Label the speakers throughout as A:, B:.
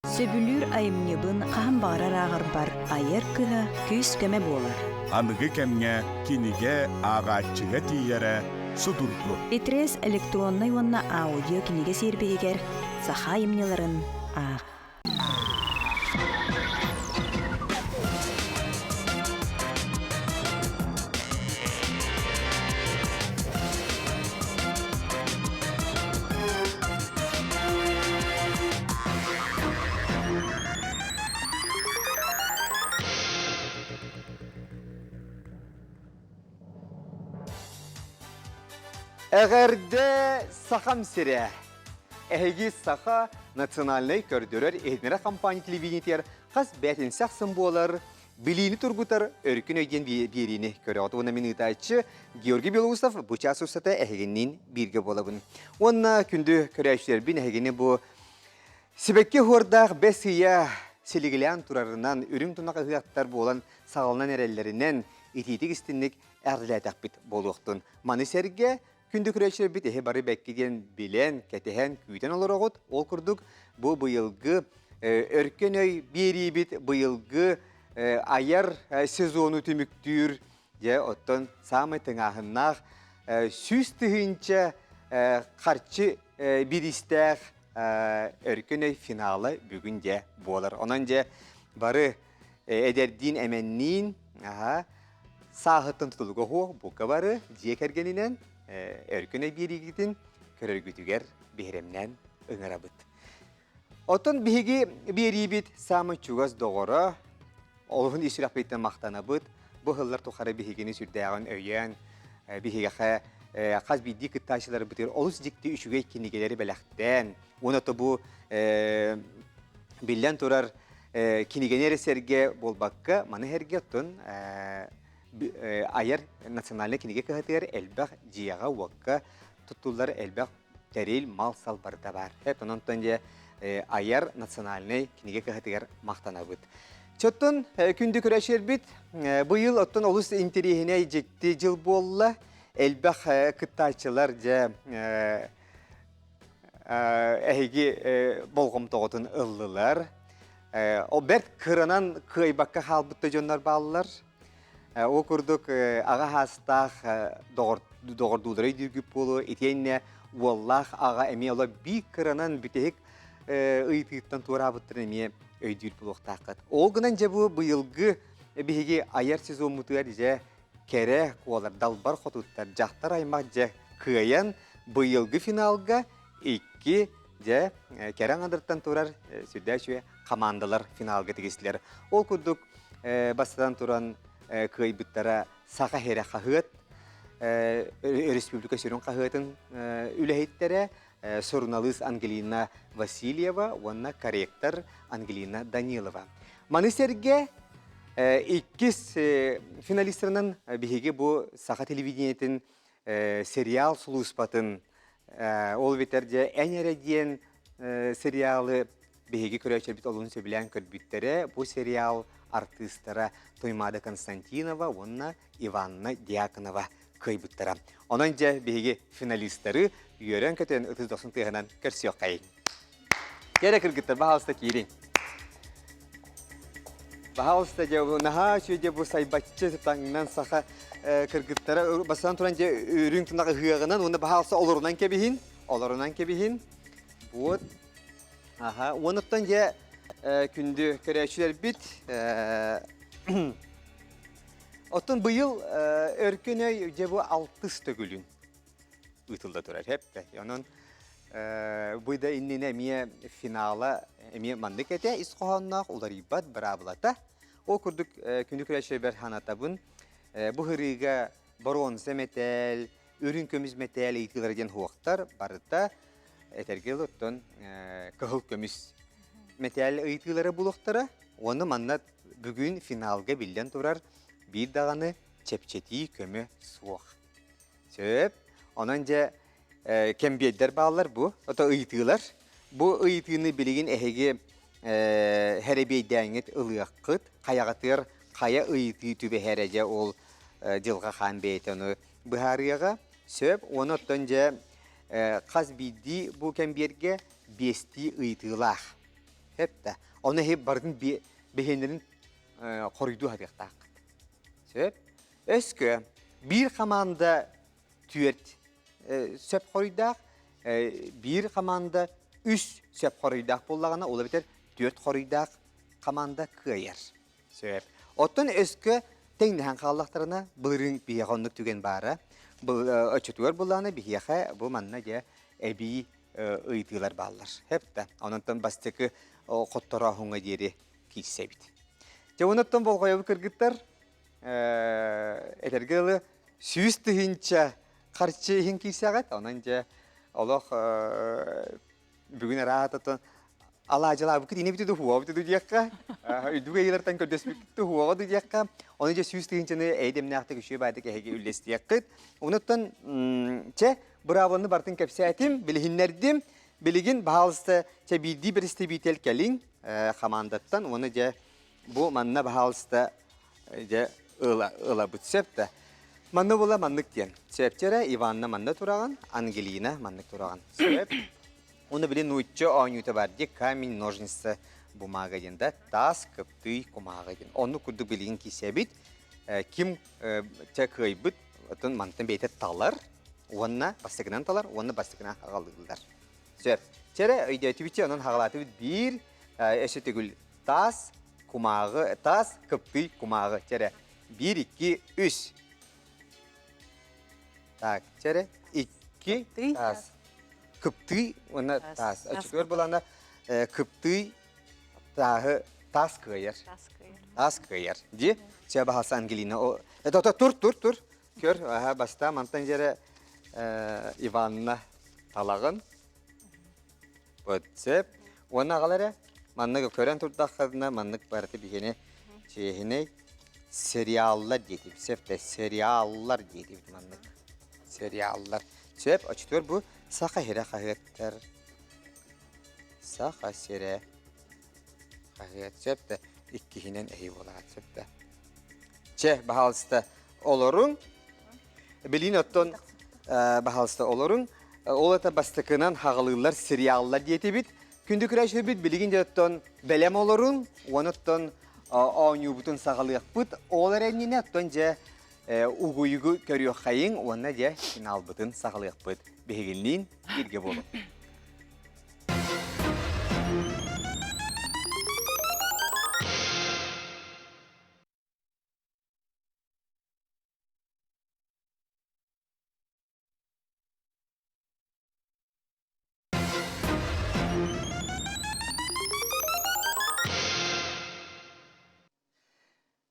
A: Сөбүлүр айымнебын қам бағарар ағыр айыр кыһа күс көмө болар.
B: Анығы кәмге киниге ағатчыға тиері судурду.
A: Итрес электронный онна аудио киниге сербегер саха айымнеларын ақ.
C: Әгәрде сақам сире. Әйгі сақа национальный көрдөрөр эднера компания телевидениетер қас бәтін сақсын болар, біліні тұргутар өркін өйден беріні көрі отуына минутачы Георгий Белоусов бұчас ұсаты әйгеннен бірге болабын. Онна күнді көрәшілер бін әйгені бұл себекке хордақ бәс ұя селігілен тұрарынан үрің тұнақ ұяқтар болан сағалынан әрелерінен ететік істінлік әрләтәк біт болуқтын. Манысерге күнді күрәшілер бит бары бәккеден білен, кәтіхән күйтен олар оғыт. Ол күрдік бұл бұйылғы өркен өй бері бит бұйылғы аяр сезону түміктүр. Оттан самы тыңағыннақ сүз түхінчі қарчы бірістәқ өркен өй финалы бүгін де болар. Онан же бары әдерден әмәннен сағыттың тұтылығы хоқ бұқы бары жекергенінен өркіне берегетін көрергітігер бейремнен ұңырабыт. Отын бейгі беребет самы чуғаз доғыры, олығын есірақ бейттен мақтанабыт, бұғылар тұқары бейгені сүрдәғын өйен, бейгі қаз бейді күтташылары бұтыр, олыс дикті үшіге кенегелері бәләқтен, оны бұ білден тұрар кенегенері сәрге болбаққа, маны әрге тұн айыр национальный кинеге кыһатыгар элбэх жияга уакка туттулар элбэх терил мал сал барда бар. Хеп онтон же айыр национальный кинеге кыһатыгар мактанабыт. Чоттон күндү көрәшер бит быйыл оттон олус интерихине жекти жыл болла элбэх кыттачылар же эһиги болгом тоготун ыллылар. О бер кырынан кыйбакка халбытта жоннар баллар. О күрдік аға хастақ доғырдудырай дүргіп болу, етенне уаллах аға әме ола бик кыранан бүтек ұйтыйттан тура бұттыр әме өйдір болуқтақыт. Ол гынан жа бұл бұйылғы бігеге айар сезон мұтығар жа кәрі қуалар далбар қотуттар жақтар аймақ жа кыян бұйылғы финалға екі жа кәрі аңадырттан турар сүрдәші командалар финалға тегесілер. Ол күрдік бастадан туран кыйбыттара сақа хере қағыт, республика сөрін қағытын үләйттері сорналыс Ангелина Васильева, онна корректор Ангелина Данилова. Манысерге иккіз финалистерінің бігеге бұл сақа телевидениетін сериал сұлуыспатын ол ветерде ән әрәден сериалы бігеге көрәшер біт олуын сөбілән көрбіттері. Бұл сериал артистара Тоймада Константинова, онна Иванна Дьяконова кыйбыттара. Онан же беге финалисттары үйерен көтен 39 тыгынан көрсөк кайын. Кері кіргіттір, бағалыста кейрен. Бағалыста же наға сөйде бұл сайбатчы таңынан сақа кіргіттара басынан тұран же үрің тұнағы ғығынан, оны бағалыста оларынан кебейін. Вот. Оныттан же күнді көрәшілер бит. Оттан бұйыл өркен өй жебі 60 төгілін ұтылда тұрар. Онын бұйда иннен әмие финала әмие мандық әте исқоғаннақ олар ибад бірабылата. Ол күрдік күнді көрәшілер бәр ханатабын бұғырыға бронза метәл, үрін көміз метәл ейтілерден хуақтар барыта әтергел оттан кығыл көміз метәл ыйтылары булуқтары, оны маннат бүгін финалға білден тұрар бір дағаны чепчети көмі суық. Сөп, онан же кәмбейдер бағалар бұл, ота ыйтылар. Бұл ыйтыны білеген әхеге әребейдәңет ылыққыт, қаяғатыр қая ыйты түбе әрәже ол жылға қан бейтіні бұхарыға. Сөп, оны оттан же қаз бейді бұл кәмбейдерге бесті ыйтылақ. Hep de. Onu hep bardın behenlerin koruyduğu hadiyakta. Söp. Öskü bir komanda tüyert söp koruydak, bir komanda üst söp koruydak bollağına olabilir 4 koruydak komanda kıyır. Söp. Otun öskü tenlihan kallaklarına bılırın bir yakonluk tügen bara. Açıtıyor bollağına bir yaka bu manna diye ebi ıytılar bağlar. Hep de. Onundan bastıkı kottora hunga diyeri kilsebit. Onundan bol koyabı kırgıtlar etergeli süs tühünçe karşı hin kilsegat. Onunca Allah bugün rahat atın alacılar bu kini bitiyor huwa bitiyor diyekka. Üdüge yıllardan kördüs bitiyor huwa diyekka. Onunca süs tühünçe ne edem nakta küşüye baydık hege üllesi diyekka. Onundan bravonu bartın kapsayatim bilhinlerdim. Bilgin bahalsta bildiği bir istebitel kelin kamandattan onu ce bu manna bahalsta ce ıla bütsep de manna bula manlık diyen. Sebepçere Ivanna manna turağın, Angelina manlık turağın. Sebep onu bile nuytçu oynuyta bardik kamin nojnisi bumaga diyende tas kıptıy kumaga diyen. Onu kurdu bilgin ki sebit kim kıybıt otun mantın beytet talar. Onu bastıkından talar, onu bastıkından hağalıdılar. Söp. Çere ideativici onun hağalatı bir eşitegül tas kumağı, tas kıptıy kumağı. Çere 1, 2, 3. Tak, çere 2 tas. Kıptıy, ona tas. Açıkıyor bulana kıptıy tahı tas kıyır. Tas kıyır. Di, çere bahasa Angelina o. Dur. Kör, basta mantan çere Ivanna talağın. Ötsep, ona galara manlık kören turdaklarına manlık barıtı bir yine şeyhine seriallar diye septe seriallar diye manlık seriallar sep açıyor bu saka hire hayatlar saka sere hayat septe iki hinen eyvallah septe çe bahalsta olurun bilin otton bahalsta olurun olata bastıkınan hağılılar seriallar diye tebit. Kündü küreşi bit bilgin jatton belem olurun. Onotton oynyu butun sağlık bit. Olar enine otton je ugu görüyor hayın. Ona je final butun sağlık bit. Beginliğin irge bolu.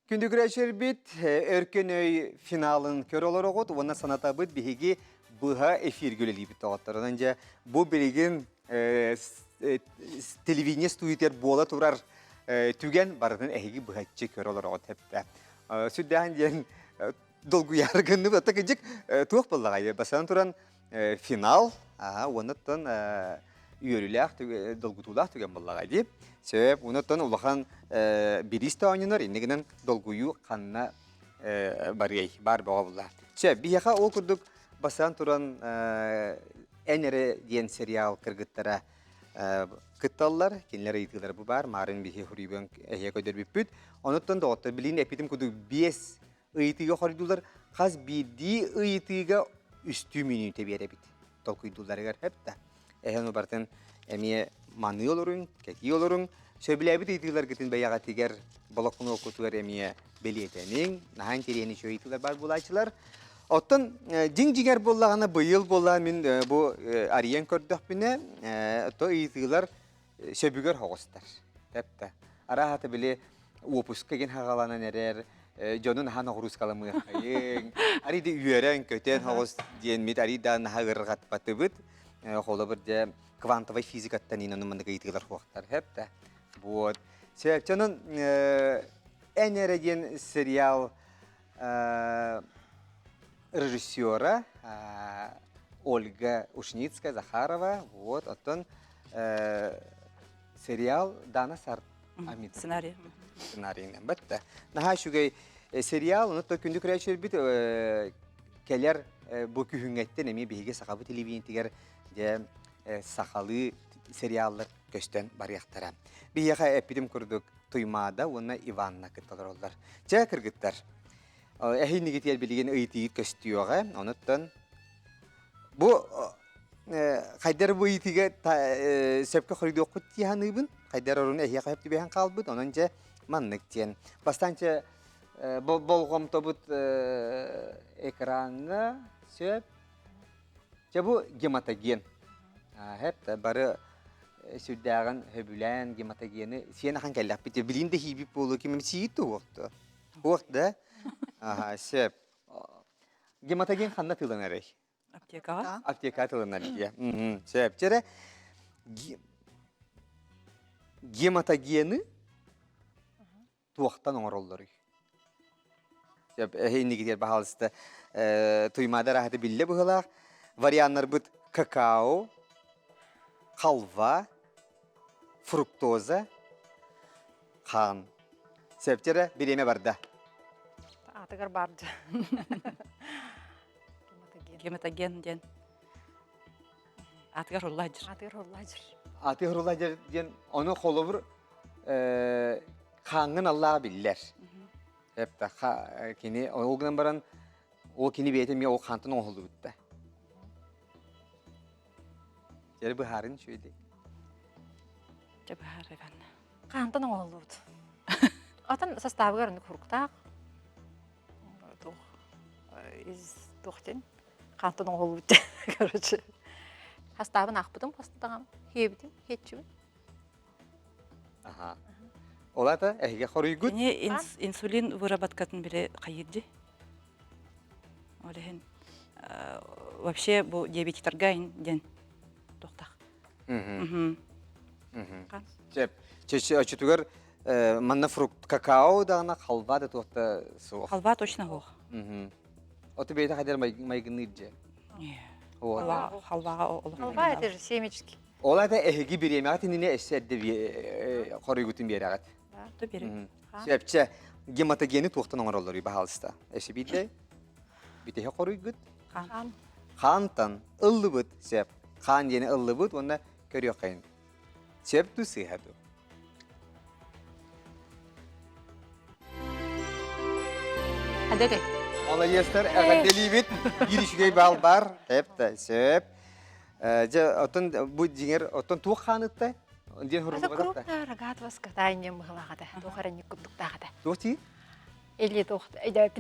C: Kündü güreşir bit, örkönöy finalın kör olur oğut, ona sanata bit bihigi bıha efir göleli bit oğutlar. Önce bu bilgin televizyon stüdyer boğla turar tügen barının ehigi bıhatçı kör olur oğut hep de. Südden diyen dolgu yargınlı ve takıcık tuğuk bıllağaydı. Basan turan final, onattan üyelüler dolgutulak tügen bıllağaydı. Sebep onattan ulağan biriste oynuyor, inneginen dolguyu kanına bar bağlılar. Sebep bir yaka o kurduk basan turan enere diyen serial kırgıtlara kıttallar, kendileri eğitiler bu bar, marın bir huriben ehye koyder bir püt. Onattan da otta bilin epitim kurduk biyes eğitiga horidular, kaz bidi eğitiga üstü minüte bir bit. Dolguydular eğer hep de. Ehyen barten emiye manı olurun, keki olurun. Söyleyebit eğitiler gittin beyağa tiger balakunu okutular emiye beliyetenin. Nahan teriyeni şöyle eğitiler bar bulayçılar. Ottan cinger bollağına bıyıl bollağın min bu ariyen kördük bine. Oto eğitiler söbüger hoğustar. Hep de. Arahatı bile uopuska gen hağalana nerer. Jonun han horus kalamı hayın. Ari de üyeren köten hoğus diyen mit ari da naha gırgat patıbıt. Hola bir de kuantum fizik attan inanın mandık eğitiler hoğustar. Hep de. Вот. Sebepçinin en ergen serial rejissora Olga Ушницкая, Захарова. Вот, оттон serial Dana Sart Amit. Ssenariyinden. Batta. Naha şugay serial onu da kündük reçer bit keller bu kühüngetten emi bihige sakabı televizyon tiger de sakalı seriallar gösten barıyaqtara. Biyaqa epidim kurduk tuymada ona Ivanna kıttalar oldular. Çaya kırgıtlar. Ehin nigitiyel bilgin ıytıyı köstüyoğa. Onuttan bu Haydar bu itiga sepke xorido okut yahanıbın. Haydar orun ehiyaqa hepti behan kalbıd. Onunca manlık diyen. Bastanca bolgom tobut ekranı söp. Bu gematogen. Hep de barı sürdağın höbülen gematogeni. Siyana kan kellak bitir. Bilinde hibip bolu ki memsiyit o vakti. O vakti. Aha söp. Gematogen kanna tılanaray.
D: Аптекаға.
C: Apteka tılanaray diye. Söp. Çere gematogeni tuğaktan oğrolları. Söp. Hindi gidiyor bahalısta. Tuymada rahatı bille buhulak. Varianlar bud kakao, halva, fruktoza, kan. Sepçere birime barda.
E: Атыгар барды.
D: Гематоген ден. Атыгар уллажыр.
E: Атыгар оллажыр.
C: Atı hırula diyen onu kolubur kanın Allah'a biller. Hep de kini o günden baran o kini beytem ya o kantın oğlu bitti. Jere bu harın şöyle.
D: Жабахар Иван.
E: Кантан оңолууд. Атын составыгар ны курктак. Тух из тухтен. Кантан оңолууд. Короче. Составын акпыдым постагам. Хебдим, хетчүн.
C: Aha. Ola da ehge horuygut.
D: Кене инсулин выработкатын биле кайырды. Олехен вообще бу диабетиктерге ден тоқтақ.
C: Cep. Çeşi açıtıgar manna frukt kakao dağına halva da tuhta soğuk.
D: Халва точно хоқ.
C: Otu beyte kadar maygınlıydı.
D: Халваға олық.
E: Алга это же семечки.
C: Ola da ehgi bir yemeğe tinine eşedde bir horuygutin bir yemeğe.
D: Ту берем.
C: Sepçe gematogeni tuhtan onlar olur bahalsta. Eşi bitti. Bitti horuygut.
D: Қан.
C: Kantan ıllıbıt sep. Kan yeni ıllıbıt onda görüyor kayın. Sep tu sihadu.
E: Hadi.
C: Ola yester eğlendeliyit. Girişgey bal var. Hep de sep. Otun bu ciğer otun tuğ kanıtta. Diyen
E: Это
C: horuygut.
E: крупная рогатого скота не мыглагада. Тухарани кубдуктагада.
C: Tuhti?
E: Или тухт. Эдеп.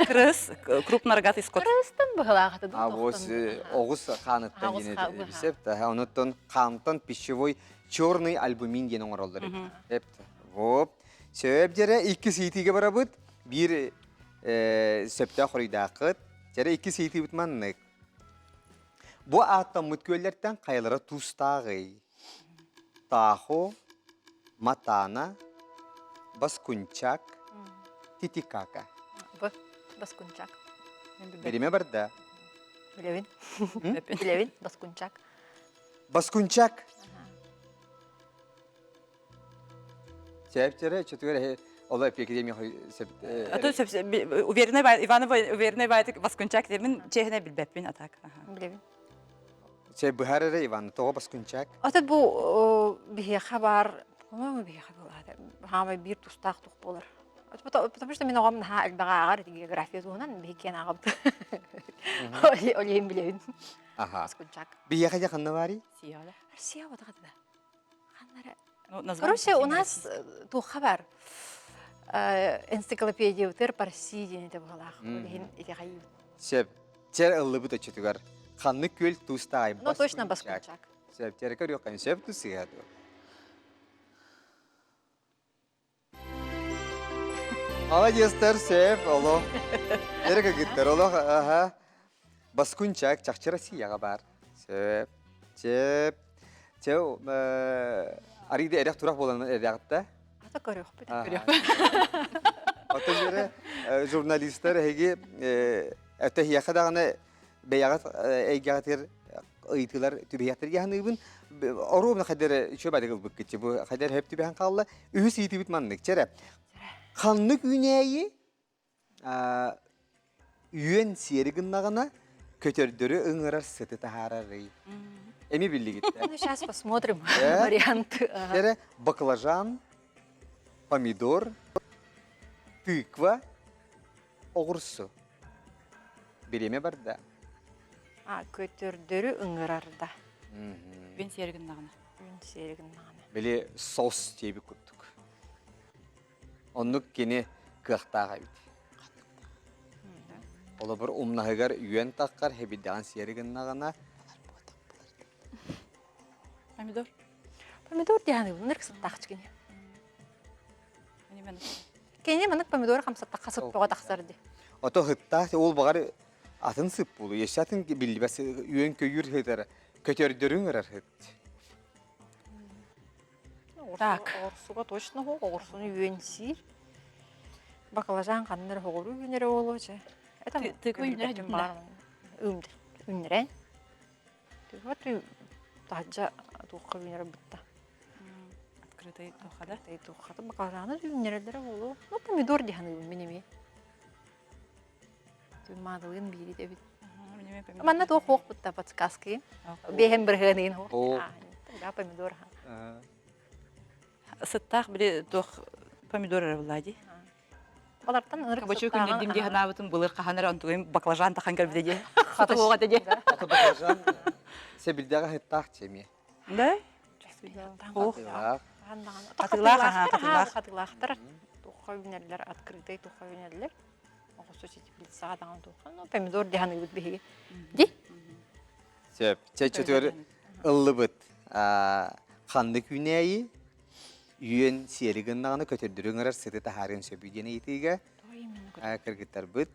D: Крыс, крупнорогатый скот.
E: Крыстын мыглагада.
C: Авос оғыз kanıtta
E: Oğuz
C: yine
E: kanıtta.
C: sep de. Onutun kantan пищевой черный альбумин diyen onlar. Hep de. Hop. Sep jere iki sitiga barabıt. Bir septe horuyudakıt. Jere iki siti bitmanlık. Bu atta mutköllerden kayalara tustağı. Taho, matana, baskunçak, titikaka.
E: Б. Баскунчак.
C: Berime barda.
E: Билевин. Билевин. Баскунчак.
C: Baskunçak. Septere çötüre olay peki mi sep.
D: А то уверенный Иванова уверенный байты Воскунчак демин чехне билбеппин атак.
E: Билевин.
C: Sep buharere Ivan toho baskunçak.
E: Аты бу бие хабар, по-моему, бие хабар. Хама бир тустак тух болар. Потому что мен оғам на албагагар география тугунан бекен агып. Олейм билевин.
C: Aha.
E: Баскунчак.
C: Bir yakında var.
D: Сияла.
E: Россия вот это.
D: Ну, название
E: Короче, у
D: совсем
E: нас
D: российское.
E: тух хабар. Энциклопедия утер парси дене де балах. Олейм или гайып.
C: Sep çer ıllıbı da çötügar. Kanlı köl tustağı.
E: Ну точно баскунчак.
C: Sep çer körüyor kan sep tu sihadu. Ala göster sep olo. Nereye gitter olo? Aha. Baskunçak çakçıra siyaga bar. Sep. Sep. Çev aride erek turak bolan erekte.
E: Ата көрөк бит.
C: Ata göre jurnalistler hegi öte hiyakadağına beyagat eygatir ıytılar tübiyatır yahanıbın orubna kadar şöyle badık bu kitçi bu kadar hep tübiyan kallı ühüs iyiti bitmanlık çere kanlık üneyi üyen siyeri gınnağına kötürdürü ıngırar sıtı tahararı Эми билли гитте.
E: Ну, сейчас посмотрим
C: Да?
E: варианты.
C: Тере баклажан, помидор, тыква, огурсу. Биреме бар да.
E: Көтөрдөрү ыңырарда.
D: Мен серігін нағына.
E: Үн серігін нағаны.
C: Били сос тейби күттік. Оннук кені кықтаға бит. Ола бір умнағығар үйен таққар, хебиддаған серігін нағана.
D: Помидор.
E: Помидор дияны бұныр қысыттақ чкене.
D: Мен
E: Кене мұнық помидор қамсаттақ қасып бұға тақсарды.
C: Ото хыттақ, ол бағар атын сып болу. Еші атын білді бәсі үйен көйір хыттары. Көтердерін ұрар хыт.
D: Так.
E: Орсуға точно хоқ, орсуны үйен сир. Баклажан қанныр хоғыру үйенері олу же.
D: Тыква үйенері дүйінлі.
E: Үйенері. Тыква ты тажа туққа үйенері бұтта.
D: Открытый тухада.
E: Тай туққаты баклажаны үйенерелері олу. Ну, помидор дияны менеме. Мадылын бири де бит. Манна туқ хоқ бұтта подсказки. Бехен бір ғанын хоқ.
C: О.
E: Тыға помидор.
D: Сыттақ біле тоқ помидор арабылади.
E: Балартан ырық
D: Кабачу күнде демде ханабытын бұлыр қағаныр онтуғым баклажан тақан кәрбіде. Сатуға деде.
C: Ото баклажан себілдіға хыттақ чеме.
D: Да?
C: Хыттақ.
E: Қатылақтар. Туққа үйнерлер, открытый туққа үйнерлер. Оғысы сөйтіп білді сағадаған туққа. Помидор дияны бұд бейге. Ди?
C: Сөп, чөтөр ыллы бұд. Қанды күнәйі, үйен серігін нағаны көтердірің ұрар сыты тахарын сөбүйдені етіге. Кіргіттар бұд,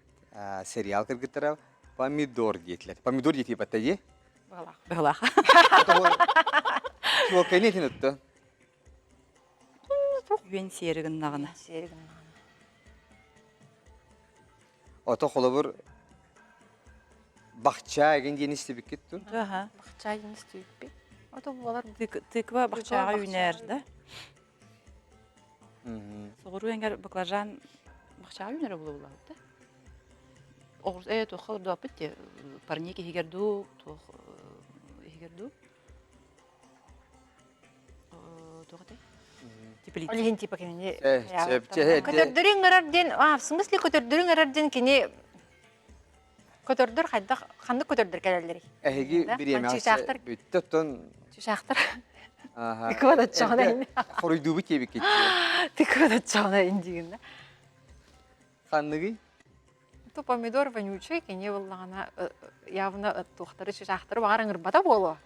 C: сериал кіргіттара помидор детілер. Помидор деті бәтті де?
D: Бұғылақ.
C: Ол кәйін етін өтті?
D: Үйен серігін нағына.
C: Ото қолы бір бақча әген дені істебік кетті.
E: Бақча ені істейік бе? Ото бұлар
D: Тыква бақчаға үйнер, да?
C: Мхм.
D: Соғыру әңгер баклажан бақчаға үйнері болу болады, да? Оғыз тоқыл дуапыт те, парнеки егерду, егерду. Тоғытай? Теплица.
E: Олеген типа кенене.
C: Сөп,
E: Көтердірің ұрарден, в смысле көтердірің ұрарден кене көтердір қайда қанды көтердір кәлелері.
C: Әйгі бір емесі бүтті тұн.
E: Чушақтар. Тиквада чағына ен.
C: Қоройду бұт ебек кетті.
E: Тиквада чағына ен дегенде.
C: Қандығы?
E: То помидор вонючий, кене болғана явно тоқтары чушақтары бағарың ұрбада болу.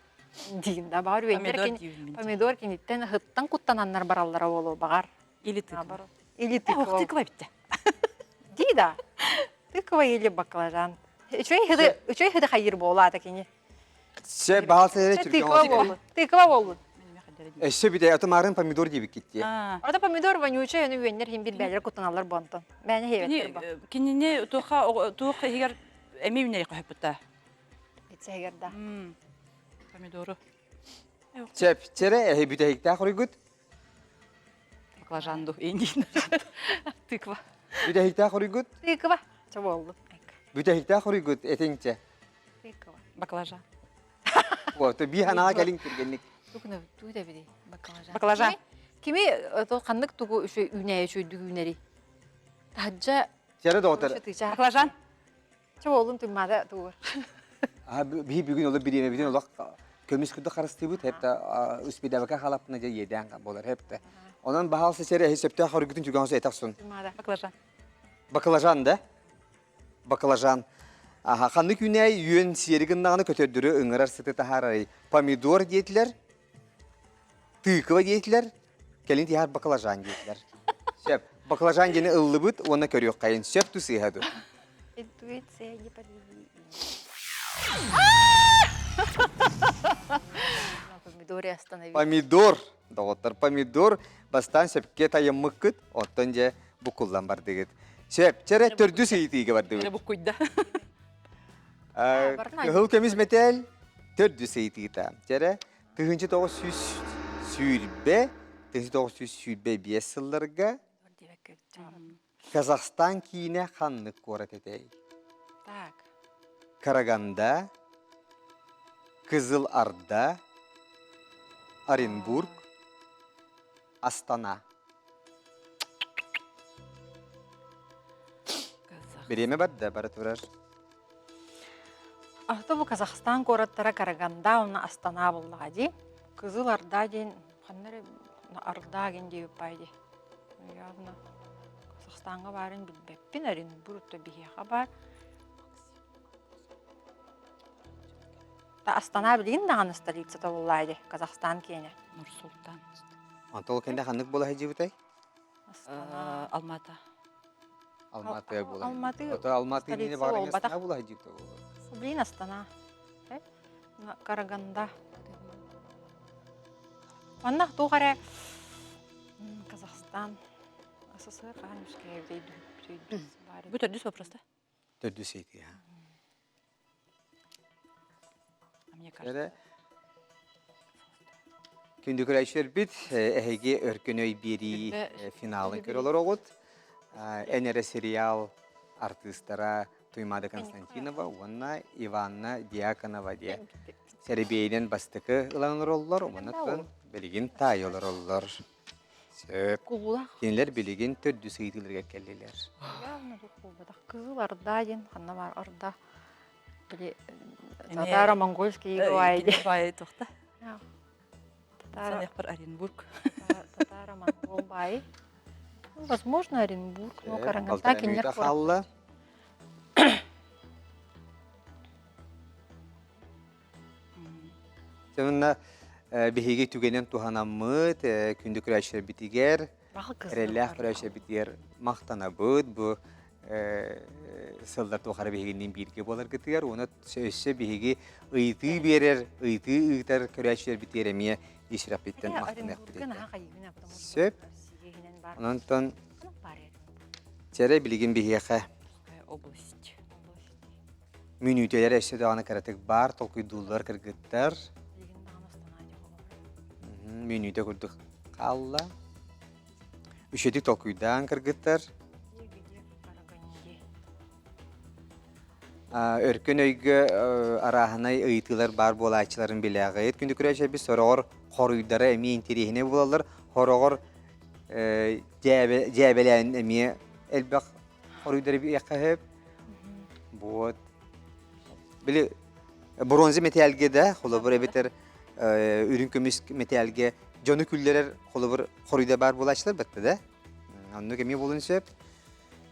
E: Дегенде бағар үйендер помидор кенеттен ғыттан құттананлар бараллара болу бағар.
D: Или тыква.
E: Или тыква.
D: Тыква бітті.
E: Дейді. Тыква или баклажан. Үчөй хыды қайыр болу ата кене.
C: Сөп, бағал сәйрі түрген.
E: Тыква болу.
C: Сөп біде, атымарын помидор дебек кетті.
E: Орда помидор вонючий, оны үйендер хем бір бәлер құттаналар бонтон. Бәне хейбеттір ба.
D: Кенене туқ егер әме үйнері қойып бұтта.
E: Бітсе егерда.
D: Помидору.
C: Сөп, чәрі әйі бүті әйікті қорой күт?
D: Баклажанду ендейін. Тыква.
C: Бүті әйікті қорой күт?
E: Тыква. Ча болду.
C: Бүті әйікті қорой күт, әтеңче?
E: Тыква.
D: Баклажан.
C: Би ханаға кәлін кіргенлік.
E: Тугуна туйда биди баклажан.
D: Баклажан.
E: Кими то кандык тугу үшө үнәй үшө дүгүнәри. Таджа
C: Чәрі доғытыр.
D: Баклажан.
E: Ча болдум туймада тугур.
C: Би бүгін олы бір еме біден олақ көміс күнді қарысты бұд, әпті үспедәбіка қалапына же еден болар, әпті. Онан бағалсы сәрі әйі сөпті қоры күтін жүрген осы әтақ сұн.
D: Баклажан.
C: Баклажан да? Баклажан. Қанды күнәй үйен серігіннағыны көтердірі ұңырар сыты тахарай. Помидор дейтілер, тыква дейтілер, кәлін тихар баклажан дейтілер. Сөп, баклажан дені ұллы бұд, оны көрек қайын. Сөп тұсы еғаду.
E: Интуиция не подвели. Помидоре остановились.
C: Помидор. Доғыттар помидор. Бастан сөпке тайым мұққыт, оттан же бұқылдан бар дегет. Сөп, чәрі түрді сейтіге бар дегет.
D: Бұл құйда.
C: Хыл көміз метел түрді сейтіге. Чәрі, түхінші тоғы сүйірбе, бес сылларға Казахстан кейіне қанлық қорат етей.
E: Так.
C: Караганда Kızıl Arda, Оренбург, Astana. Береме бар да, бара турар.
E: Ахты бу Казахстан кораттара Караганда, уна Астана буллага ди. Кызыл Арда ден, ханнары Арда ген деп пайди. Явно Казахстанга барын билбеппин, Оренбургта бихега бар. Та Астана билин даган столицата буллайды, Казахстан кене.
D: Нур-Султан.
C: Антол кенде ханнык бола хажибытай?
E: Астана.
D: Алматы.
C: Алматы бола.
E: Алматы
C: Ото Алматы нене
E: столица
C: барың
E: ол, батақ.
C: Астана бола хажибытай.
E: Блин, Астана. Караганда. Ваннах тугаре Казахстан. СССР ханюшке дейді.
D: Bu tördüs вопроста.
C: Tördü сейти.
D: Мне кажется.
C: Эре күндүк райшер бит эһиги өркөнөй бири финалын көрөлөр огут. Энере сериал артисттара Туймада Константинова, Уанна Иванна Дьяконова де. Серебейден бастыкы ыланыр оллар, оннан билигин тайылар оллар. Сөп.
E: Кулах.
C: Кинилер билигин төрдү сейтилерге келдилер.
E: Явно тут кулбадах. Кызыл Арда ден, ханна бар Арда. Били
D: Эме-
E: татаро-монгольский гуайды.
D: Бай тоқта.
E: Татаро-
D: Санех бар Оренбург.
E: Татаро-монгол бай. Ну, возможно, Оренбург, но Караганда
C: Алтара
E: кинер
C: мүйті
E: кора.
C: халла. Сонна биһиги түгенен туханаммыт, күндүк райшер битигер,
E: Бағы кызыл
C: релях
E: Арда.
C: райшер битигер мактанабыт, бу сылдар тухары биһигинен бирге болар гытыгар, оны сөйсө биһиги ыйты берер, ыйты ыйтар райшер битигер эмие ишрап биттен
E: Били
C: мактанак
E: Оренбургка
C: бит.
E: наха кайгына, потому что
C: Сөп.
E: Россиягинен бар.
C: Онтон
E: Ну, бар еді.
C: тере билигин биһиге
D: Область.
C: мүнүтелер эссе даганы каратык бар, толкуйдулар кыргыттар.
E: Деген дағын Астана деп олар.
C: Менюде курдук қалла. Үшетик толкуйдан кыргыттар.
E: Егеде Караганде.
C: Өркөн өйгө араханай ыйтылар бар болачыларын билеги. Күндү күрөшө биз сорогор хоруйдары эми интерехине булалар. Хорогор жебелен эми элбак хоруйдары бияқып. Вот. Били бронза металлге да холобур эбетер үрүн көмүс металлге жону күллерер холобур хоруйда бар болачылар бетте да. Анны кеми болун сеп.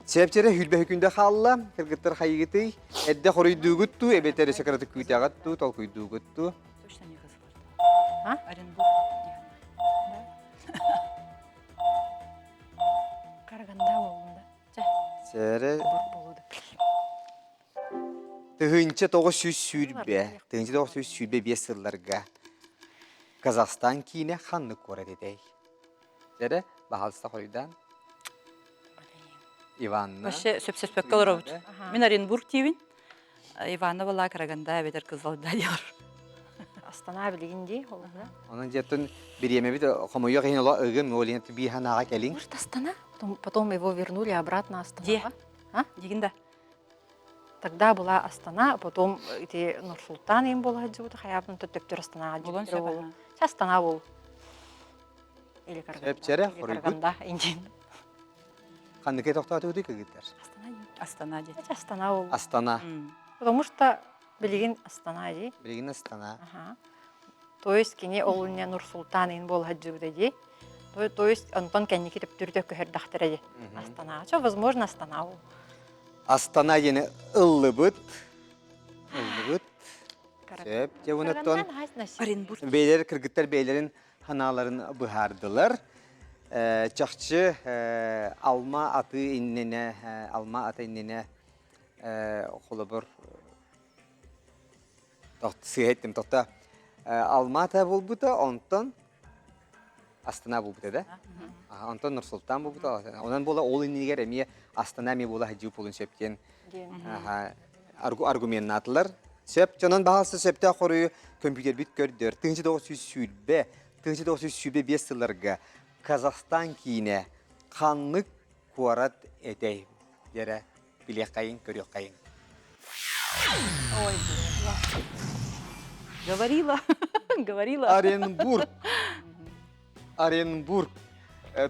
C: Сепчере хүлбе хүкүндө халла, кыргыттар хайгыты, эдде хоруйдугутту, эбетер секретик күйтагатту, толкуйдугутту.
D: Точно не Кызылорда.
E: А?
D: Оренбург.
E: Караганда болында.
C: Сере
E: Болуды.
C: тыгынча 900 сүрбе, тыгынча 900 сүрбе 5 сылларга Казахстан кийине ханны кора дедей. Сере бахалста хоруйдан Иванна.
D: Вообще сөп-сөп калыробут.
E: Ага.
D: Мен Оренбург тибин. Иванна бала Караганда бетер Кызылорда диyor.
E: Астана билигинди олда.
C: Onun jetton bir yemeği de kamuya kıyın ola ıgın oluyent bir hanağa gelin.
E: Может, Астана? Потом его вернули обратно Астана.
D: Где?
E: А?
D: Дегенда.
E: Тогда была Астана, а потом эти Нур-Султан им была отживут, хаябын төттөктөр Астана
D: Болон
E: отживут.
D: сөп.
E: Сейчас Астана бол. Или Караганда.
C: Сөпчере,
E: Или
C: хоройгут.
E: Караганда. Инди.
C: Kandıke toxtatı ödü kıgıtlar.
E: Астана değil.
D: Астана дед.
E: Хотя Астана бол.
C: Astana.
E: Потому что билигин Астана ди.
C: Bilgin Astana.
E: Ага. То есть кене ол не Нур-Султан ин бол отживут ди. То есть Антон кенне кирип түрдө көһөр дахтыра ди. Астана. Что, возможно, Астана бол.
C: Astana yine ıllıbıt. Illıbıt. Söp. Cevunatton
E: Карагандан хайс насип.
D: Оренбург.
C: beyler kırgıtlar beylerin hanalarını bıhardılar. Çakçı alma atı innene, alma atı innene kolabur tohta sıhhattim tohta alma atı buldu da ondan Astana buldu da. Ondan Nursultan buldu da. Ondan bola ol inniger emiye Astana mi bola hacı pulun sepken argumentlar. Sep canan bahası septe koruyu kompüter bit gördür. Tınçı 900 sülbe, tınçı 900 sülbe 5 yıllarga Kazakistan kiyine kanlık kuarat edey. Yere bilek kayın, görüyor kayın.
D: Говорила. Говорила.
C: Оренбург. Оренбург.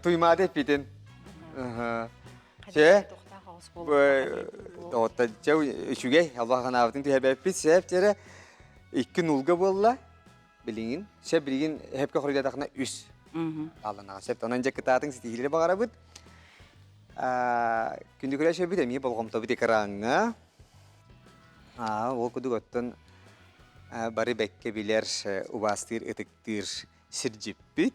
C: Туймады питен. Че? Дота жау үшүгей Аллахын абытын түйәбәппит сәп тере 2 нулга болла. Билигин, сәп билигин хепке хоридатакна үс. Аллана сәп тонан жакытатын стилире багара бит. Күндү көрәшә бит эми болгомто бит экранга. Ол күдүгөттөн бары бекке билер убастыр ытыктыр сиржиппит.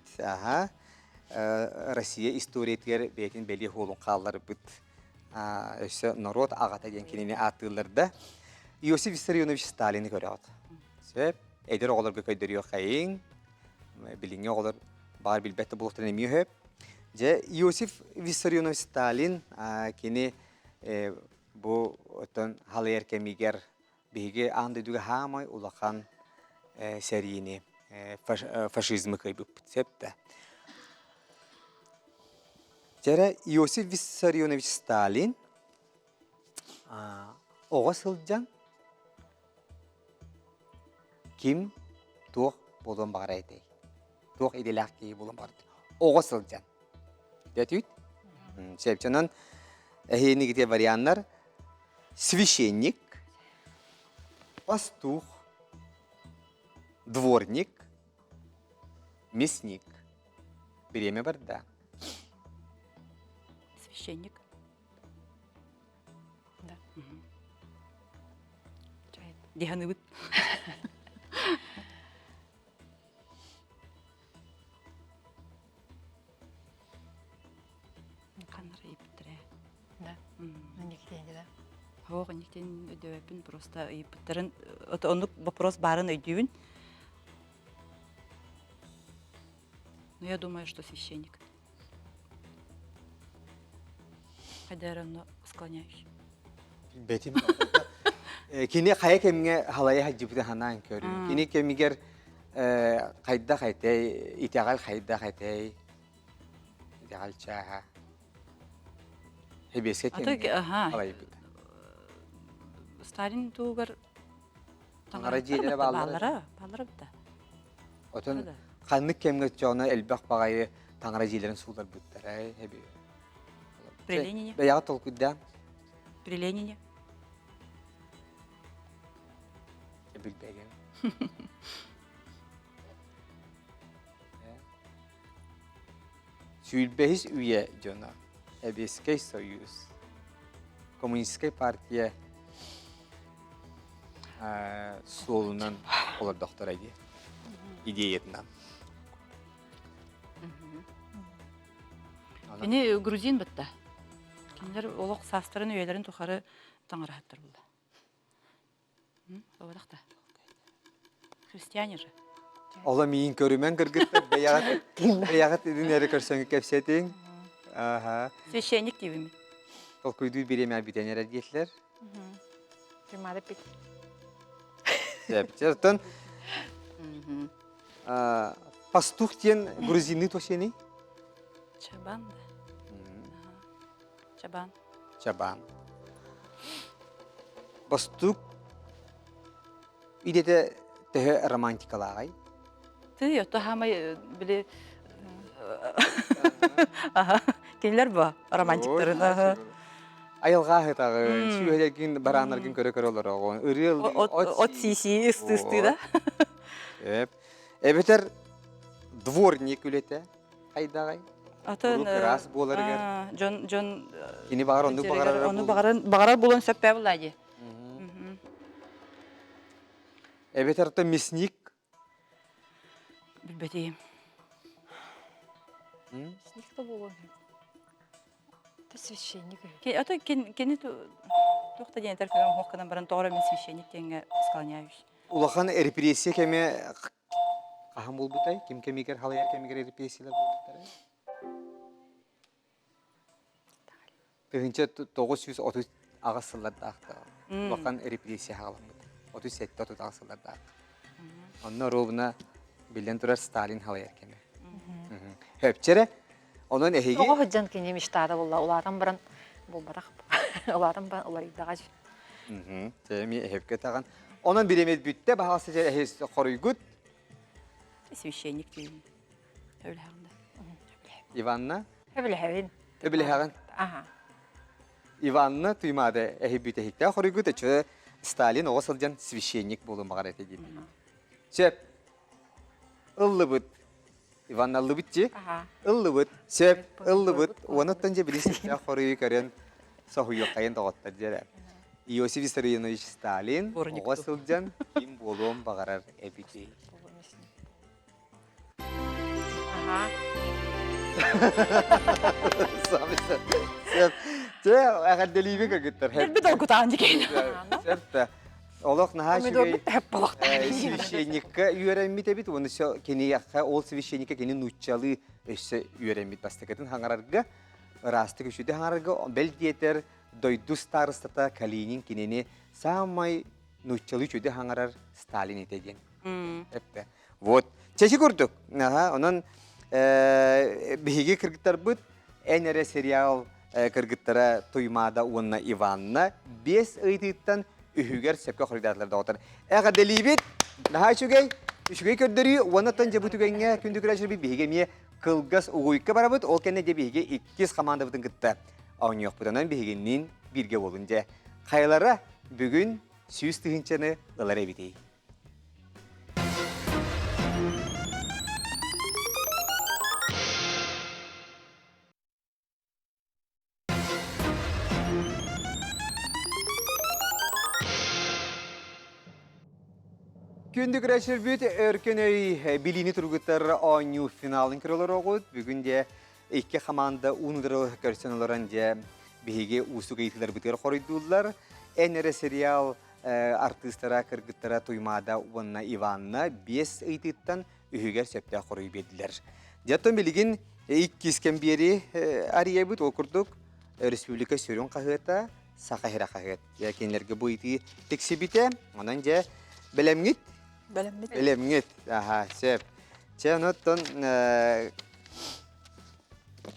C: Россия историятер бетин бели холун каллар бит. Өсө народ агата деген кинени атылырда. Иосиф Виссарионович Сталинни көрөт. Сеп эдер оголорго көйдөрү кайын. Билиңе оголор бар билбетте булуктан эми хөп. Же Иосиф Виссарионович Сталин кини бу отон халер кемигер биге андыдыга хамай улахан серийни фашизмы кайбып септе. Жара Иосиф Виссарионович Сталин оға сылжан ким туқ болон бағар айтай. Туқ иделақ кей болон бағар. Оға сылжан. Дәтүйт? Сепчанан әхейні кете варианттар священник, пастух, дворник, мясник. Береме барда.
D: Священник.
E: Да.
D: Деганы бит. Канара иптире.
E: Да. Никтенде да.
D: Хоқ, никтен өдөбүн просто иптирин. Онук вопрос барын өдүбүн. Но я думаю, что священник. Хотя я равно склоняюсь.
C: Бетим. Кини кая кемге халая хаҗибде ханан көрү. Кини кемигер кайда кайтай, итагал кайда кайтай. Итагал чаха. Хебеске кемге. Халай бит.
D: Сталин тугар
C: Таңара җиләре баллары.
D: Баллары да.
C: Отон канны кемге жона элбак багай таңара җиләрен сулар биттер. Хеби.
D: При Ленине.
C: Бая толкуда.
D: При Ленине.
C: Билбеген. Süylbehis üye jona. Ebeske Soyuz. Komünistske partiye solundan olar doktora idi. İdeyetinden.
D: Эне грузин битте. Киндер олық састырын өйлерін тухары таңыраттыр болды. Олақта. Христиане же.
C: Ола миин көрүмен кыргытты. Баягат идинери көрсөңү кепсетиң.
D: Священник дейбим.
C: Ол күйдүү биреме битенер диетлер.
E: Примады пит.
C: Септен пастух тен грузинны тошени.
D: Чабан да. Чабан.
C: Чабан. Пастух идете те романтикалагай.
D: Ты ото хамай биле Кинлер ба романтиктарын.
C: Айылга хытагы, сүйөлегин баранаргын көрө олар огон. Үрел
D: От сиси исты да.
C: Эбетер дворник үлете. Айдагай.
D: Атын
C: раз боларгар.
D: Жон
C: Кини багар онду багар.
D: Оны багарар болон сөппе булади.
C: Эбетер то мясник.
D: Билбетейм.
E: Никто болон. Это священник.
D: Ото кени тухта ден таркан хоккадан баран тоора мен священник тенге склоняюсь.
C: Улахан репрессия кеме кахам болбутай? Ким кемигер халая кемигер репрессиялар болбутай? Бегинче 930 агасылларда акта. Улахан репрессия хагаламыд. 37 агасылларда. Онно ровна билен турар Сталин халая кеме. Хепчере onun ehigi.
E: Оға хыджан кене мечтада болла. Улардан баран болбадақ. Улардан баран олар идағаш.
C: Теми хепке таган Onun bilemez bütte bahası ehis koruygut.
D: Священник дүйім. Öyle hağında.
C: Ivanna
E: Hevin.
C: öbülehağın
E: Aha.
C: Ivanna tuymada ehi bütte hikta koruygut açı Stalin o sılcan священник bulunmağar etedi. Söp. Illıbıt. Ivanna ıllıbıtçı.
E: Aha.
C: Illıbıt. Söp. Illıbıt. Onu tınca bilisik ya koruyu görün. Sohuyu kayın doğutlar jere. Iosif Vissarionovich Stalin
D: Vornikto.
C: o sılcan kim bulun bağırar ebiti.
E: Aha.
C: Söp. Agar deliğimi kagıttır.
D: Bir de okutan dikeyin.
C: Söp da. Олох наха
E: Помидор
C: шугай
E: hep балықтар.
C: священникка үйренмит эбит, оны шо кени якка ол священникка кени нуччалы өссө үйренмит бастыкатын хаңарарга расты күшүдө хаңарарга бел диетер дойду старостата Калинин кинени самай нуччалы чөдө хаңарар Сталин этеген. Эппе. Вот. Чечи көрдүк. Онон биги кыргыттар бут энере сериал кыргыттара туймада уонна Иванна 5 ыйтыттан ühüger sepke xoridatlar dağıtır. Eğer delibit daha şugay kördürü ona tınca bu tügenge kündükler bir bihigemiye kılgas uğuyka barabut ol kenne de bihige ikiz komanda butun gitti. Ağın yok budanan bihigenin birge olunca kaylara bugün süs tühünçanı ılar evitey. Күндік рәшір бүт өркен өй біліні тұрғыттар ойну финалын кірілер оғыд. Бүгін де екі команда ұнудыры көрсен оларан де бігі ұсу кейтілер бұтыр қорыйдылар. Әнері сериал артыстара кіргіттара туймада онна Иванна 5 ыйтыттан үйігер сөпті қорый беділер. Жаттан білігін 2 бері ария бұт оқырдық. Республика сөрін қағыта, сақахира қағыт. Кенлерге бұйты тексі біте, онан же білемгіт. Белемгит. Aha, sep. Çanoton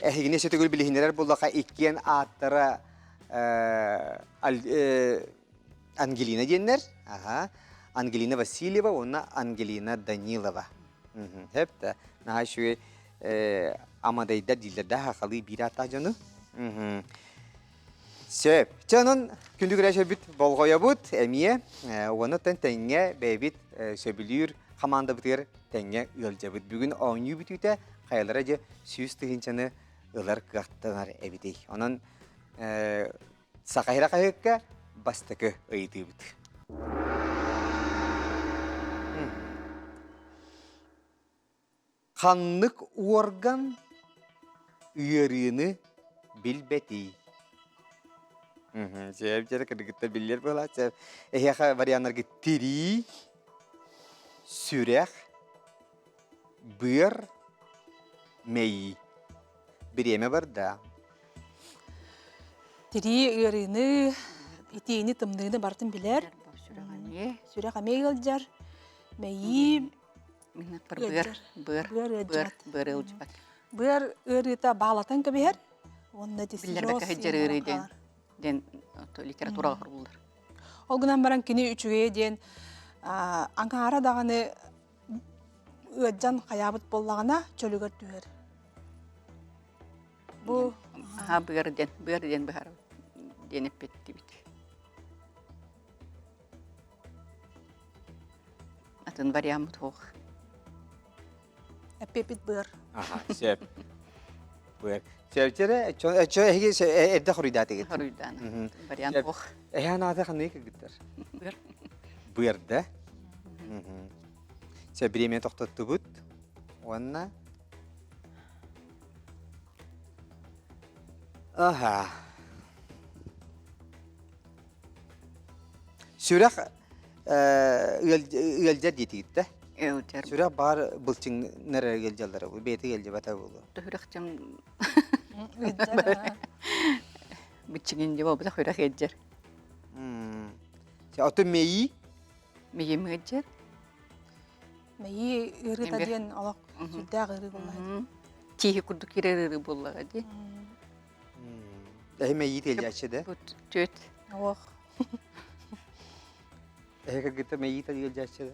C: ehigine sötügül bilhinler buldaka ikiyen attara Angelina diyenler. Aha. Angelina Vasilyeva, ona Angelina Danilova. Hep de naha şu amadayda dillerde hakalı bir hata canı. Sep. Çanon kündük reşer bit bolgoya but emiye. Onu tenge bebit söbülür komanda bitir tenge ılca bit. Bugün oyunu bitüte kayılara süs tühünçanı ılar kıqtılar ebitey. Onun sakahira kayıkka bastakı ıydı bit. Kanlık organ uyarını bilbeti. Saya bicara kita bilir pula. Saya varianlar tiri, sürek, bir, mei. Bir yeme var da.
F: Tiri ırını, itiğini tımdığını bartın biler. Sürek amey gılcar. Meyi
D: Minna bir ılcıbat.
F: bir ırıta bağlatan kabiher. Onda desi
D: Billerde kahıcır ırıden. Den literatura kurulur.
F: O günden baran kini üçüge den Ankara dağını ödcan kayabıt bollağına çölügör tüher. Bu
D: Ha birden bahar denip bitti bit. Atın variant hoch.
F: epepit bir.
C: Aha, sep. Buyur. Sevcere, çoğu evde kuruydati git.
D: Haruydan. Variant hoch.
C: Nada kanı ki gider.
D: Bir.
C: Buyur da. Sebrime toxtattu but. Onna. Aha. Sürek ıyalca diyeti.
D: Evder.
C: Sürek bar bulçın nereye gelceler bu? Beti gelce bata bu.
D: Töhürəkcəm biçingin cevabı da xörək edəcər.
C: Atı meyi.
D: Meyem edəcər.
F: Meyi ırıta den alaq süddağ ırı bolladı.
D: Tihi kurduk yereri bolladı.
C: Meyi değil yaşadı.
D: Bu tüt.
F: Oh.
C: Кыргытта мейи тагыл жашчы.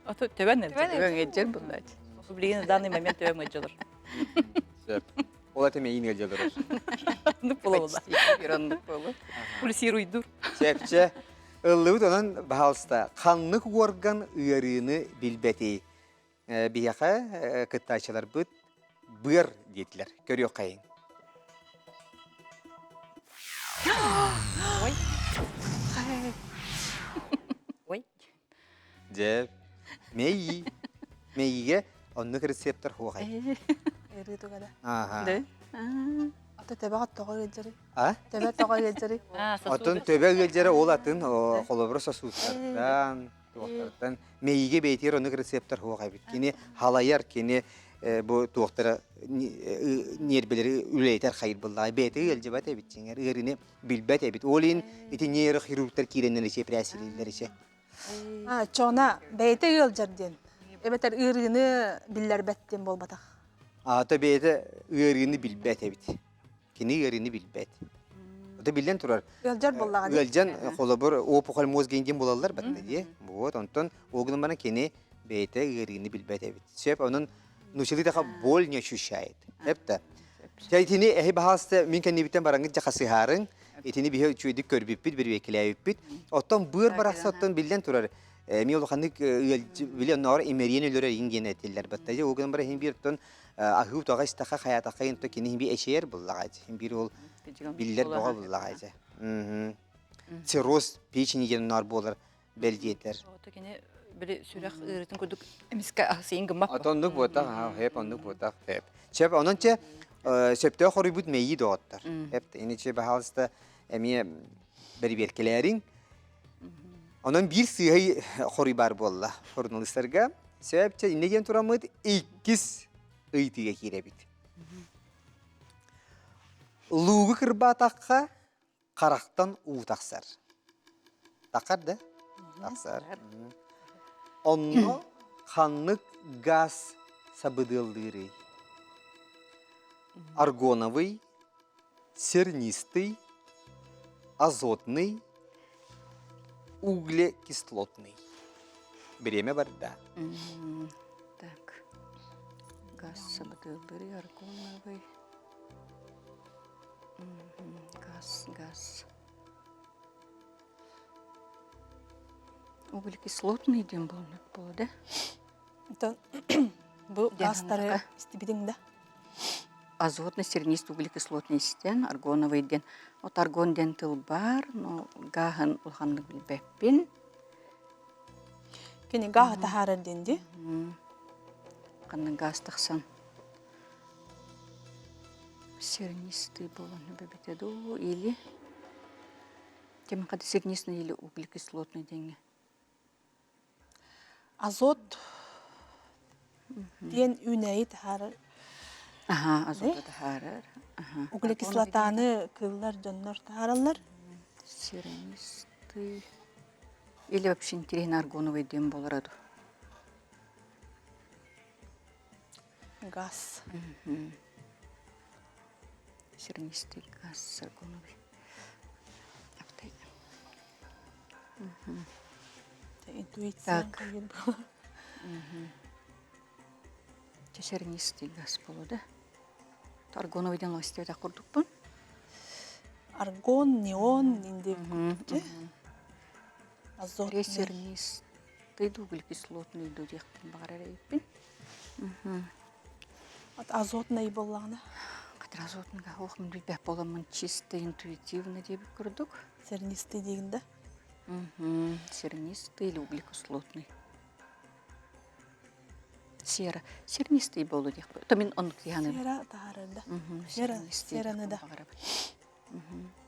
D: Ото төбән
E: Төбән
D: эджер булды. Блин, в данный момент төбән эджер.
C: Ола те мейи нел жалар.
D: Ну половина. Иронлык болу. Пульсируй дур.
C: Чепче ыллыбыт онан баалста каннык орган ыярыны билбети. Бияка кыттачылар быт быр дейтилер. Көрү кайын.
D: Ой.
C: Жеп. Мейиге оннук рецептор хугай.
F: Ери тугада.
C: Аха.
D: Да.
F: Ата тебага тогой гелжери.
C: А?
F: Тебе тогой гелжери.
C: Отын төбе гелжере ол атын холобро сосустардан, туактардан мейиге бейтер онук рецептор хугай бит. Кини халаяр кини бу туактара нербелери үлейтер хайыр буллай бети гелжебат битчиңер ырыны билбет бит. Олин ити нер хирургтар киреннер иче прясилилер иче.
F: Чона бейте гелжерден. Эбетер ырыны биллер беттен болбатак.
C: Ата бейте ырыны билбет бит. Кини ырыны билбет. Ота билен турар.
F: Гелжер боллага.
C: Гелжен холобор опухоль мозгенден болалар батты ди. Вот онтон огнун бана кини бейте ырыны билбет бит. Сеп онун нушили така боль не ощущает. Эпта. Тайтини эхи бахаста минкен нибитен барангы жакасы харын. Итини бихе чуйдик көрбүппит бир векилейиппит. Оттон быр баракса оттон билен турар. Ми олханнык билен нор эмериен өлөрө инген этиллер батты. Огнун бара хим бир тон ахып тога истаха хаята кайын то кини би эшер буллагай. Хим бир ол биллер бога буллагай. Цирроз печени ген нар болар белдиетер.
D: Ото кене били сүрәк ырытын күрдүк. Эмискә ахсыйын гымак.
C: Атондук бота, хеп ондук бота, хеп. Чеп ононче септе хорибут мейи доттар. Хеп иниче бахалста эми бери беркелерин. Онон бир сыйы хорибар болла журналистлерге. Септе инеген турамыт 2 ыйтыга киребит. Лугу кырбатакка карактан уутаксар. Такар да? Таксар. Онно ханнык газ сабыдылдыры. Аргоновый, сернистый, азотный, углекислотный. Бремя барда.
D: Так. Газ сабыдылдыры, аргоновый. Газ. Углекислотный дем болду, да?
F: Это бу гастары истибидиң да.
D: Азотный, сернистый, углекислотный истен, аргоновый ден. От аргон ден тыл бар, но гахын улханлык билбеппин.
F: Кини гага тахарар денди.
D: Канны газ тахсан. Сернистый болуну бебетеду или тем кады сернистый или углекислотный денге.
F: Азот ден үнәйі тахарар.
D: Азот тахарар.
F: Углекислотаны кыллар, жоннор тахаралар.
D: Сернистый. Или вообще интересно аргоновый дем болараду.
F: Газ.
D: Сернистый газ аргоновый.
F: Интуиция.
D: Так. Сернистый газ болу, да? Аргоновый ден ластер да курдукпун.
F: Аргон, неон, инде. Азот.
D: Сернистый углекислотный дудектин багарар эйппин.
F: Азотный боллағына.
D: Кадыр азотныйга оқым билбеп боламын, чисто интуитивно деп көрдүк.
F: Сернистый деген да.
D: Сернистый или углекислотный. Сернистый болу деп. То мен оны кияны.
F: Сера тахарар да. Сераны да.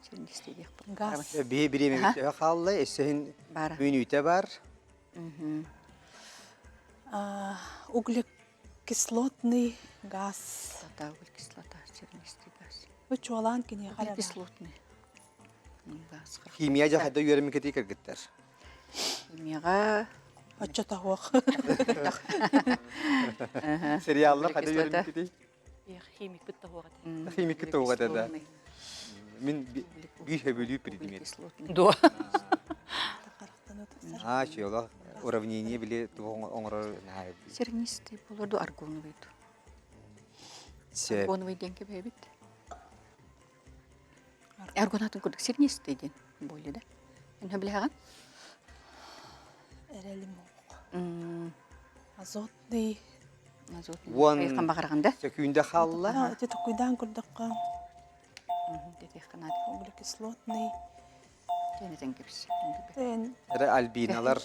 D: Сернистый деп.
F: Газ.
C: Бреме халлы, эсен үнүтө бар.
F: Углекислотный газ.
D: Да, углекислота, сернистый газ.
F: Чуалан кини харар.
D: Углекислотный газ.
C: Химия жахада үйренме кетей кіргіттер.
D: Химияға
F: Очо тахуақ.
C: Сериаллар қада үйренме кетей?
D: химик бітті оғады.
C: Химик кетті оғады да. Мен бүйе бөлі предмет.
D: До.
F: Тахарақтан өтіп.
C: чуяла уравнение били оңрор наа.
D: Сернистый болорду аргоновый.
C: Сеп.
D: Аргоновый деньги бебит. Аргонатын курдук сернистый ден болли да. Мен билеген.
F: Эрелим оқ. Азотный.
D: Азот.
C: Вон-
D: Айкан багарганда.
C: Сөкүндө халла.
F: Это такойдан курдакка.
D: Детих канат.
F: Углекислотный.
D: Тени тенгебис.
F: Тен.
C: Альбиналар,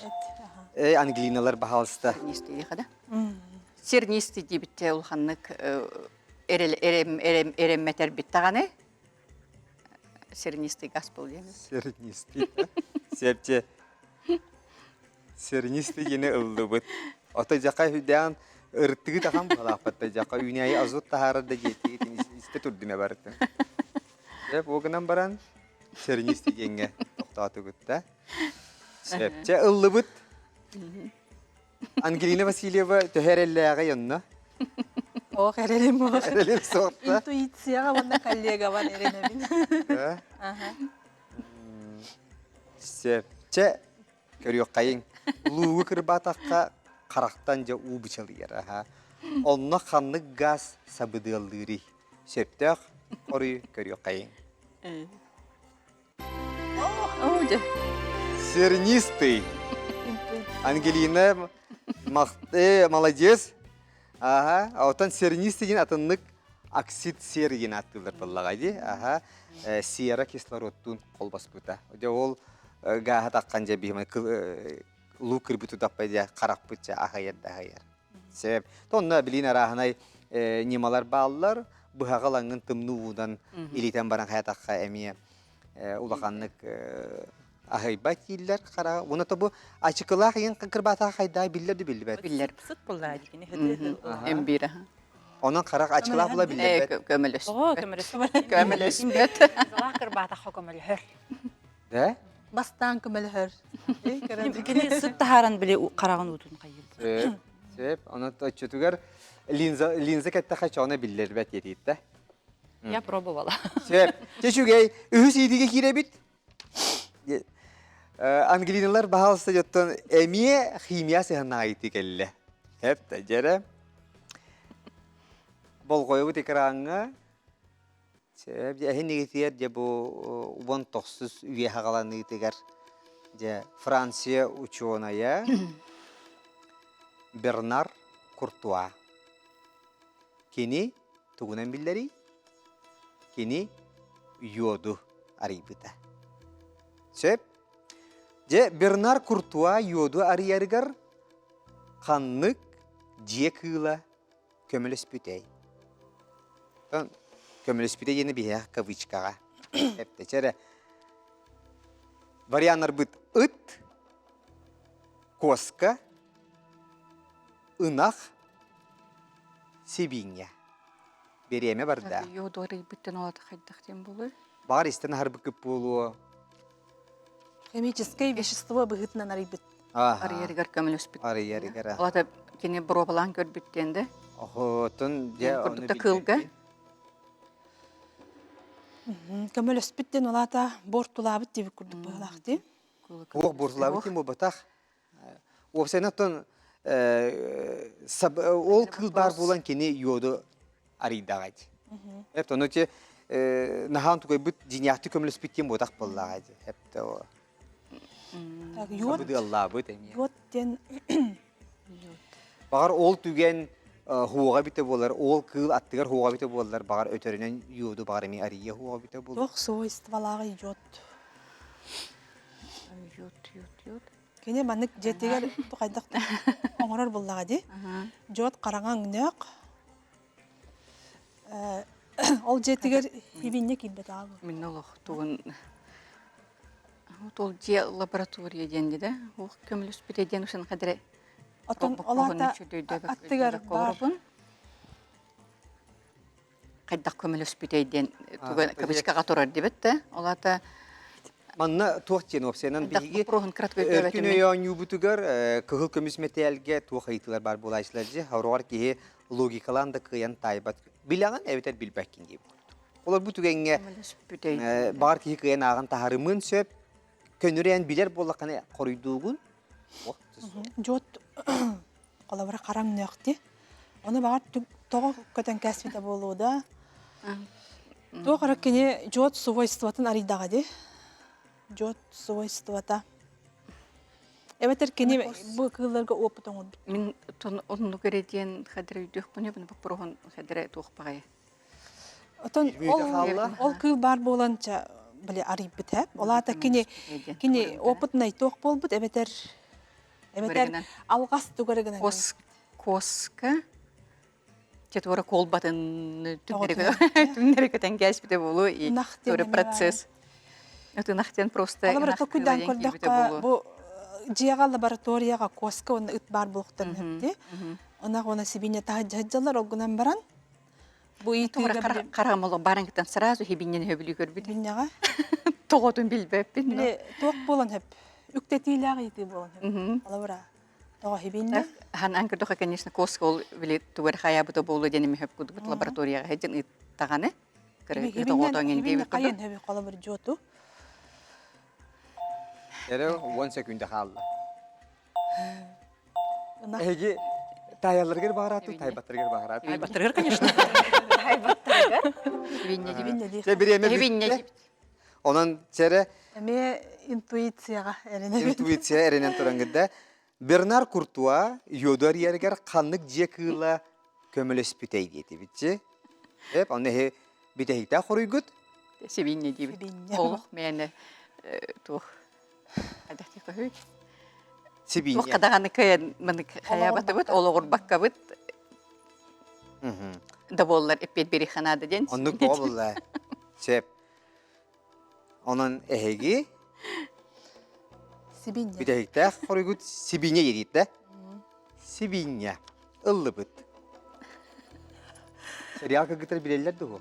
F: Ага.
C: англиналар бахалста.
D: Сернистый да.
F: М.
D: Сернистый дибитте улханнык эремметер биттаганы. Сернистый газ был демес.
C: Сернистый. Септе. Сернистый гене ылдыбыт. Ата жака хүдән ыртыгы таган балапатта жака үйнәй азот тахарда жетти. Исте турдыме барды. Сеп огынан баран сернистый генге токтатып гытта. Септе ылдыбыт. Ангелина Васильева төһәрелләгә янна.
F: Оқ эрелим оқ.
C: Эрелим сорта.
F: Интуицияға онда коллега бар эренебин. Ага.
C: Септе көрөк кайын. Лугы кырбатакка карактан же у бычалыгар. Аха. Онна ханнык газ сабыдылдыры. Септек оры көрөк кайын.
D: О, да.
C: Сернистый. Ангелина молодец. Ага, а отан сернистый ген атыннык оксид сер ген аттылар баллагайды. Ага, сера кислородтун колбаспыта. Же ол гаха таккан же бихме лу кырбыту таппайды каракпытча ахаяр дахаяр. Себеп тонна билин араханай немалар баллар быхагалангын тымнуудан илитен баран хаятакка эмие улаканнык ахайбат киллер кара. Уна табу ачыкылак ен кырбата хайда биллерди билбет.
D: Биллер.
A: Сыт булла дикени хыды.
D: Эмбира.
C: Онан карак ачыкылак була билбет.
D: Көмөлөс.
A: Ого, көмөрөс.
D: Көмөлөс бет.
E: Залакыр бата хокомөл хөр.
C: Да?
F: Бастан көмөлөр.
A: Дикени сыт тахаран биле караган утун кайыл.
C: Сеп, аны тачытыгар линза кетте хачана билбет етитте.
A: Я пробовала.
C: Сеп, чечугей үһүс идиге киребит. Ангелиналар баалса жоттон эмие химия сыхана айты келле. Хеп тажере. Болгойбу текраңга. Сеп, эхин негетиер же бу вон токсус үйе хагаланы тегер. Же Франция ученая Бернар Куртуа. Кини тугунан биллери. Кини йоду арибыта. Сеп, же Бернар Куртуа йоду арыяргар ханнык жекыла көмөлөспүтей. Көмөлөспүтей ені бия кавычкаға. Эпте чере. Варианар быт ыт, коска, ынах, себиңя. Береме барда.
D: Йодоры биттен алады хайдах тем болы.
C: Бар истен харбы көп болуы.
F: Химическое вещество быгытна нарибит.
D: Арыяргар көмөлөс бит.
C: Арыяргар.
D: Алата кене пробалан көр биттенде.
C: Охотун же
D: Курдукта кылга.
F: Көмөлөс биттен олата бортулабыт деп күрдүк байлакты.
C: Оқ бурсулабы тем батақ. Опсенаттан ол кыл бар болан кені йоду аридағайды. Эпті оны те нахан тугай бұт динияқты көміліс біттен батақ болағайды. Эпті о. Сабыды Алла бұт әме.
F: Йоттен
C: Бағар ол түген хуға біті болар, ол кыл аттығар хуға біті болар, бағар өтөрінен йоду бағар әме ария хуға біті болар.
F: тох свойстволары йод.
D: Йод.
F: Кене маннык жетегер кайдак оңорор буллага ди. Жот караган нөк. Ол жетегер ибинне кибет агы.
D: Мен олох тугун. Тол же лаборатория денди да. Ол көмөлөс битеден ушан кадере.
F: Отон оларда аттыгар бар.
D: Кайдак көмөлөс битеден тугун кабычкага турар дебет да. Олата
C: Манна туақтен опсенан биги
D: прохын краткой
C: өркүнө яңю бутугар кыгыл көмүс метелге туақ айтылар бар булайсылар же хаврар ки логикаланда кыян тайбат билаган эбетер билбеккин деп. Олар бутугенге бар ки кыян аган тахарымын сөп көнүрен билер болаканы корuyduğun
F: Жот колабара караң нөкти. Оны багар тоғы көтен кәсбиде болууда. То каракене жот свойствотын аридага ди. Жот свойствота. Эбетер кене бу кылларга опыт оңод.
D: Мен onu göredien hadre үйдөх буны буны бопрогон hadre тухпагай.
F: Отон ол кыл бар боланча биле арып битеп. Олата кене опытнай тох болбут эбетер алгас түгәргенен.
D: Коска четвора колбатын түннерекетен кәсбиде болу и тоже процесс. Это нахтен просто
F: Алабрата көрдөк бу жига лабораторияга коска оны ыт бар булуктан хепти. Она сибине тахаджалар огунан баран. Бу итүгө
D: карамоло барангтан сразу хибинен хөбүлү көрбүт.
F: Биннага
D: Тоготун билбеппин.
F: биле ток болон хеп. Үктетилага ити болон хеп. Алабра тога хибинне.
D: Хан анкердоха, конечно, коскол вилет тугер хаябыта болу денеме хөп кудук лабораторияга хеджин ит таганы. Кыры тоготоңен дебит.
F: Кайын хөбү колобур жоту.
C: Эре 10 секунда қалды. Эге таяларгер багарату, тайбаттаргер багарату.
D: Айбаттыргыр, конечно. Хибинне.
C: Онан чере
F: Эме интуицияга эрене.
C: интуиция эренен турангыда Бернар Куртуа йодар йергер каннык жекыла көмөлөспүтей дейти битчи. Эп аны хе битейта хорыйгут.
D: Сибинне дебит. Олух мени тух. Адахти көй.
C: Сибинне.
D: Тух кадаганы кыйын мынык хаябаты бут, олугур бакка бут. Да боллар эппет бери ханады ден.
C: Онны болла. Сеп. Онан эхеги
F: Сибинне.
C: битейта хорыйгут сибинне дейти. Сибинне. Ыллыбыт. Сериал кыгытыр билелер дуу.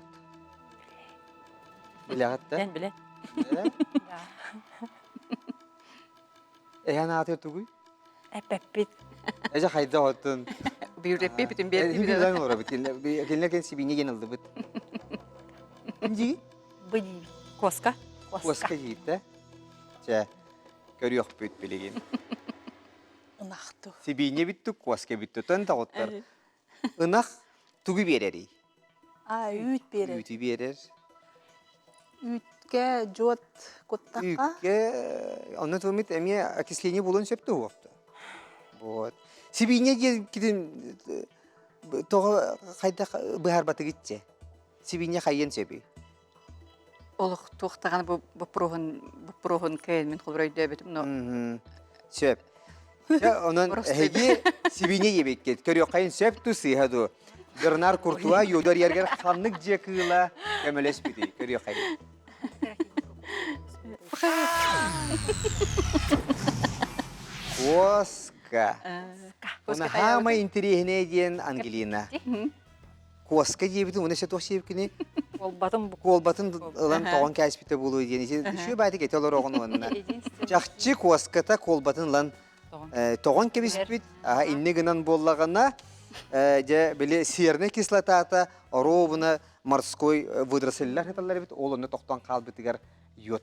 C: Билегатта.
D: Мен биле.
C: Ehana atıyor tuğuy.
D: Эппет.
C: Ece hayda otun.
D: Büyüreppe bütün bir
C: Hibilen olur bit. Gelirken sibinye genelde bit. İnci.
D: Быди. Коска.
C: Koska yiğitte. Ce. Görüyor büyük bilgin.
F: Unaqtu.
C: Sibinye bitti, koska bitti. Tön de otlar. Inak tuğuy bereri.
F: Үйт берер.
C: Ütü berer.
F: Үйтке жот куттакка.
C: Ükke. Ondan sonra emiye akisleniği bulun septi o hafta. Вот. Sibinye gidin. Toğa hayda bihar batı gitçe. Sibinye hayyen sebi.
D: Олух туқтаган бу прогон кайын мен холброй дөбөтүм, но
C: Söp. Ya onun hegi sibinye yebek ket. Körüyor kayın söp tu sihadı. Bernard Courtois yodar yerger kanlık cekıla kemeles biti. Körüyor kayın. Koska. Ona hama interihine diyen Angelina. Koska yebiti onu setuh şevkini. Kolbatın ılan toğan kəsbite bulu diyen. Şu baydı geteler oğun onunla. Жақчы koskata kolbatın lan toğan kəsbit. İnne gınan bollağına. Böyle siyerne kislatata. Ровно морской водоросльлер хеталар бит. Ол оны тоқтан қалбытыгар йод.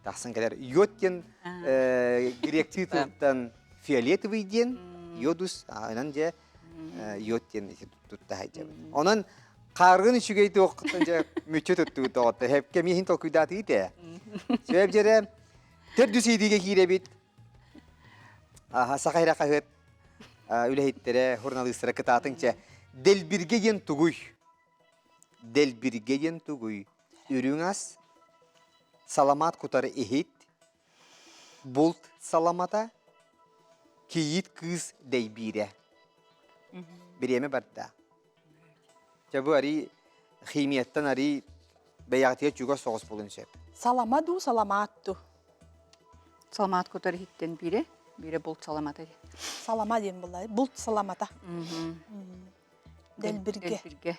C: Тахсын кәлер йодтен грек титултан фиолетовый ден. Йодус. Онан же йодтен tutта haycabı. Onun kargın üçügeyti okutunca müçe tuttu toğattı. Hep kemihin tokuydatı ite. Sebep jere ter düseydiğe gire bit. Sakayra kahıt. Ülehittere, hurnalistara kıtatınca. Delbirgeyen tuguy. Delbirgeyen tuguy. Ürün az. Salamat kutarı ehit. Bolt salamata. Kiyit kız deybire. Bireme barda. Çabu ari химияттан ari beyatiye juga soğuz bulun şep.
F: Саламаду, саламатту.
D: Саламат көтөр хиттен бире болт саламат эди.
F: Салама дейм булай. Булт саламата. Делбирге.
D: Делбирге.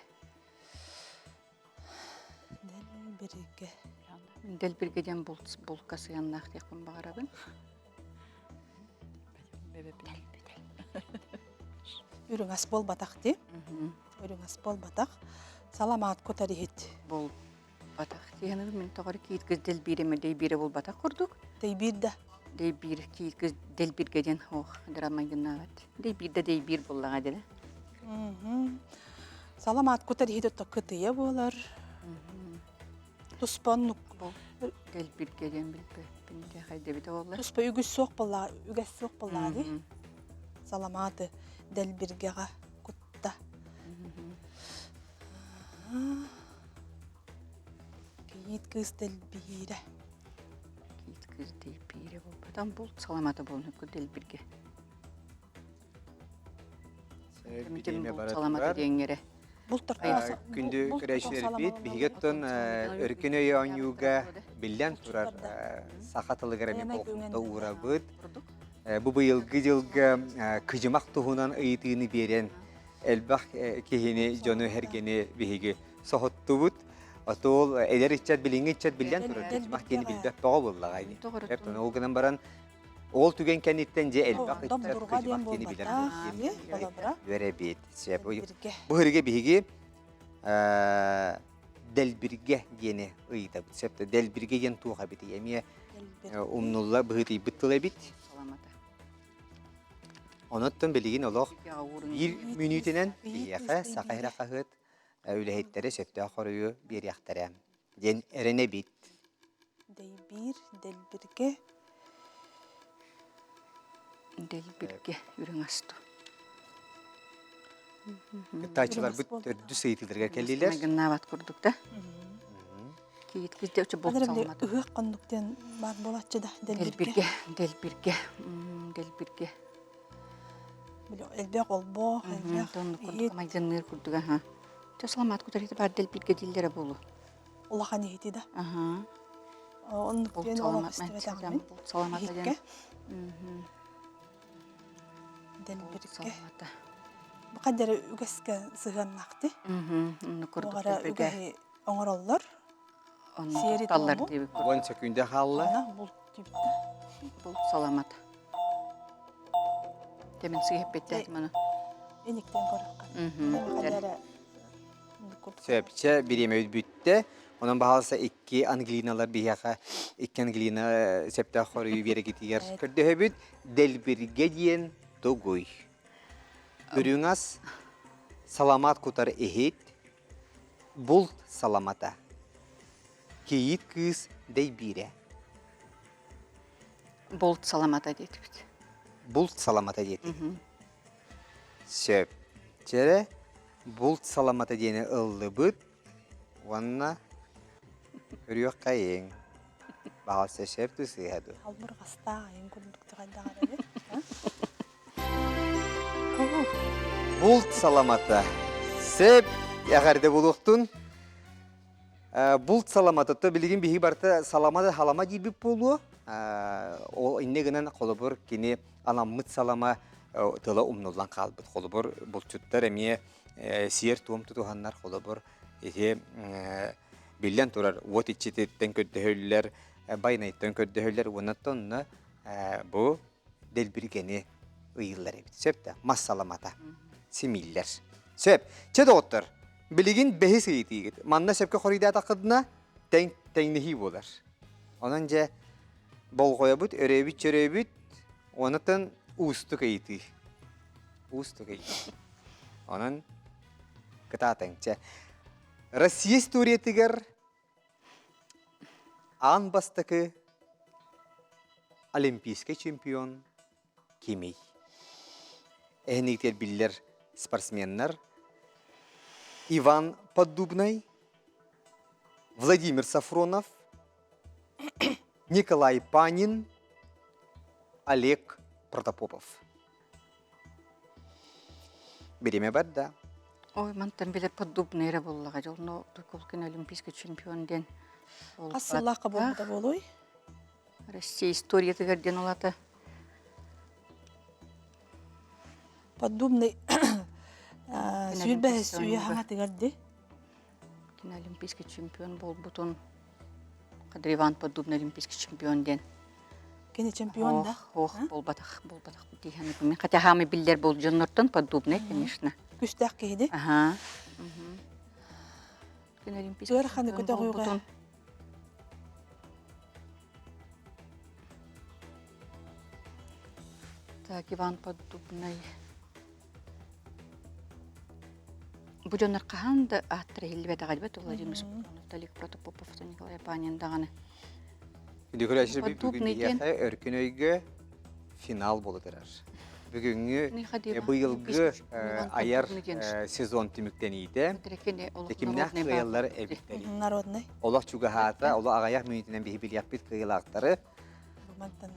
F: Делбирге.
D: Делбиргеден болткасы яннах текпин багарабын.
F: Үрүң ас бол батак ди. Үрүң ас бол батак. Саламат көтөр хит.
D: Бол батак дегенде мен тогор кийиткиз делбиреме дейбире бол батак курдук.
F: Дейбирде.
D: Дей бир кийки дел биргеден ох драмайдынават. Дей бирде дей бир боллага деле.
F: Саламат кутар хидет токытыя болар. Туспан
D: Дел биргеден билбе. Бинде хайда бите болла.
F: туспа үгүс соқ болла, үгәс соқ болла ди. Саламаты дел биргега кутта. Кийит кыз дел бире.
D: Кийит дей бире бол. Потом бул саламаты болну дел бирге.
C: Бириме
D: Саламаты
C: баратар.
D: деңере.
F: Бултар
C: Күндү күрәшер бит, бигеттон өркөнөй онюга билен турар сахатылыгара мен колхунда урабыт. Бу быйылгы жылга кыжымак туһунан ыйтыны берен элбах кехини жону хергени биһиги сохоттубут. Отол элер ичет билинге ичет билен турар. Кыжымак кени билбек бага буллагай. Эптон ол гынан баран ол түген кенниттен же элбах ичет кыжымак кени билен бере бит. Сеп бу херге биһиги делбирге гене ыйта бит. Септе делбирге ген туга бит. Эми умнулла быһыты биттеле бит.
D: Саламаты.
C: Оноттон билигин олох 1 минутинен бияха сакайра кахыт үлехеттери септе ахырыю бир яктара. Ден эрене бит.
F: дей бир дел бирге
D: Дел бирге үрүң асту.
C: Тачылар бит төрдү сыйтылдырга келдилер.
D: Гыннават курдук да. Кийит кизде өчө бол
F: Адыр биле
D: саламаты.
F: ыгык кондуктен бар болатчы да дел
D: Дел
F: бирге.
D: бирге. Дел бирге.
F: Биле элбек олбо, элбек.
D: Тонну курдук майдынныр курдук аха. Жо саламат кутарыты бар дел бирге дилдере болу.
F: Улахан хити да.
D: Аха.
F: Оннуктен
D: Бол
F: олак
D: саламат
F: истебетагын.
D: саламаты
F: Хикке
D: ден.
F: дел бирге.
D: Саламаты.
F: Бу кадер үгәскә сыганнакты.
D: Онну курдук
F: Огара
D: дел бирге.
F: үгәһи оңороллар.
D: Онну
F: Сери
D: таллар
F: толму.
D: диби курдук.
C: 10 секунда халла.
F: Ана бул типте.
D: Бол саламаты. Темен сыйып беттет мана.
F: Эниктен көрөккөн. Кадер
C: Сөпче биреме бүтте. Onun bahalsa 2 Anglinalar biyaha 2 Anglina septe axırı bere gitiyər. Kördü höbüt delbirge diyen togoy. Ürüңas salamat kutar ehit. Bult salamata. Keyit kız deybire.
D: Болт саламата дейт бит.
C: Bult salamata deydi. Söp. Çere bult salamata diyene ıldı büt. Vanna Örüyor kayın. Bahalsa söp tüsü hadu.
F: албыр гаста ен күндүктү кайдаган эле.
C: Bult salamata. Söp yagarda buluktun. Bult salamata da bilgin bihi barta salamata halama gibi bulu. O inne gınan kolubur kini anamıt salama tıla umnullan kalbıt kolubur. Bultçutlar emiye siyer tuğum tutuhanlar kolubur. Billen turar vot içitetten köddehöller, baynayitten köddehöller. Onattonla bu delbirgeni ıyıllar evet. Söp de mas salamata. Similler. Söp. Çede otur. Bilgin behis eğitiği. Manna söpke korida takıdına tennehi bolar. Onunca bol koyabut, örevit. Onatın ustuk eğitiği. Ustuk eğitiği. Onun kıtatınca. Россия историятыгар ан бастакы олимпийский чемпион Кимей. Эхниктер биллер спортсменнер Иван Поддубный, Владимир Сафронов, Николай Панин, Олег Протопопов. Береме бар да.
D: Ой, мантан биле поддубнere боллага жолно тукулкин олимпийский чемпион ден.
F: Касыллакы болду болой.
D: Россия история тегерден олата.
F: Поддубный сүйбе сүйе хана тигерди.
D: Кин олимпийский чемпион бол бутон. Кадыр Иван Поддубный олимпийский чемпион ден.
F: Кене чемпион да.
D: Бол батах дигән. Мен хата хамы биллер бол жоннортон Поддубный, конечно.
F: Күстәк кейди.
D: Ага. Кин олимпийский
F: Гөр ханы көтө койга.
D: Так, Иван Поддубный. Будённар каханда аттыр хилбет агадбет Владимир Сапронов, Далик Протопопов, Николай Панин даганы.
C: Дүгүрәшер бит
D: Поддубный
C: бүгүн
D: ден.
C: өркүн өйгө финал болотурар. Бүгүнгү
D: Нихадева.
C: быйылгы
D: Иван
C: аяр
D: Поддубный ден.
C: сезон тимиктен иде.
D: Дирекене олох
C: Текимнах
D: народный
C: кыяллар
D: бак.
C: эбиттери.
F: Народный.
C: Олох чуга хата, олох агаяк мүнүтүнөн бихи билияппит кыялактары.
F: Романтан.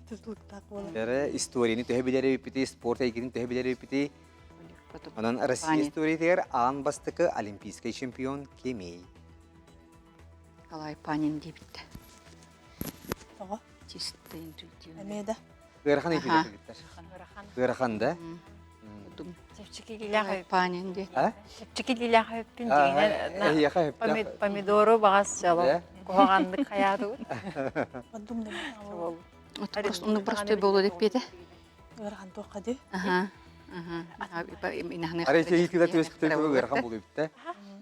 F: Тузлуктак болот.
C: Дәрі историяны төһө билери үппити, спорт әйгерін төһө билери үппити.
D: Далик Протопопов.
C: Онан Россия
D: Панин.
C: историятер ан бастыкы олимпийский чемпион Кемей.
D: Николай Панин дебитте.
F: Тога.
D: Чисто интуитивно.
F: Эмеда.
C: Гырхан
D: Аха.
C: ипилеттер. Гырхан да?
D: Поддубный.
E: Чепчики
D: Николай
E: лилях
D: Панин де.
C: А?
E: чепчики лилях өппин дегенен
C: Яха өпті.
E: помидору багас
C: Да?
E: жало. Кугандык хаяту.
F: Поддубный.
D: Это просто было деп беде.
F: Гырхан тоқады.
D: Ага. Ага. Инахны.
C: Ара ите итилер төс күтер төбө гырхан болуп битте.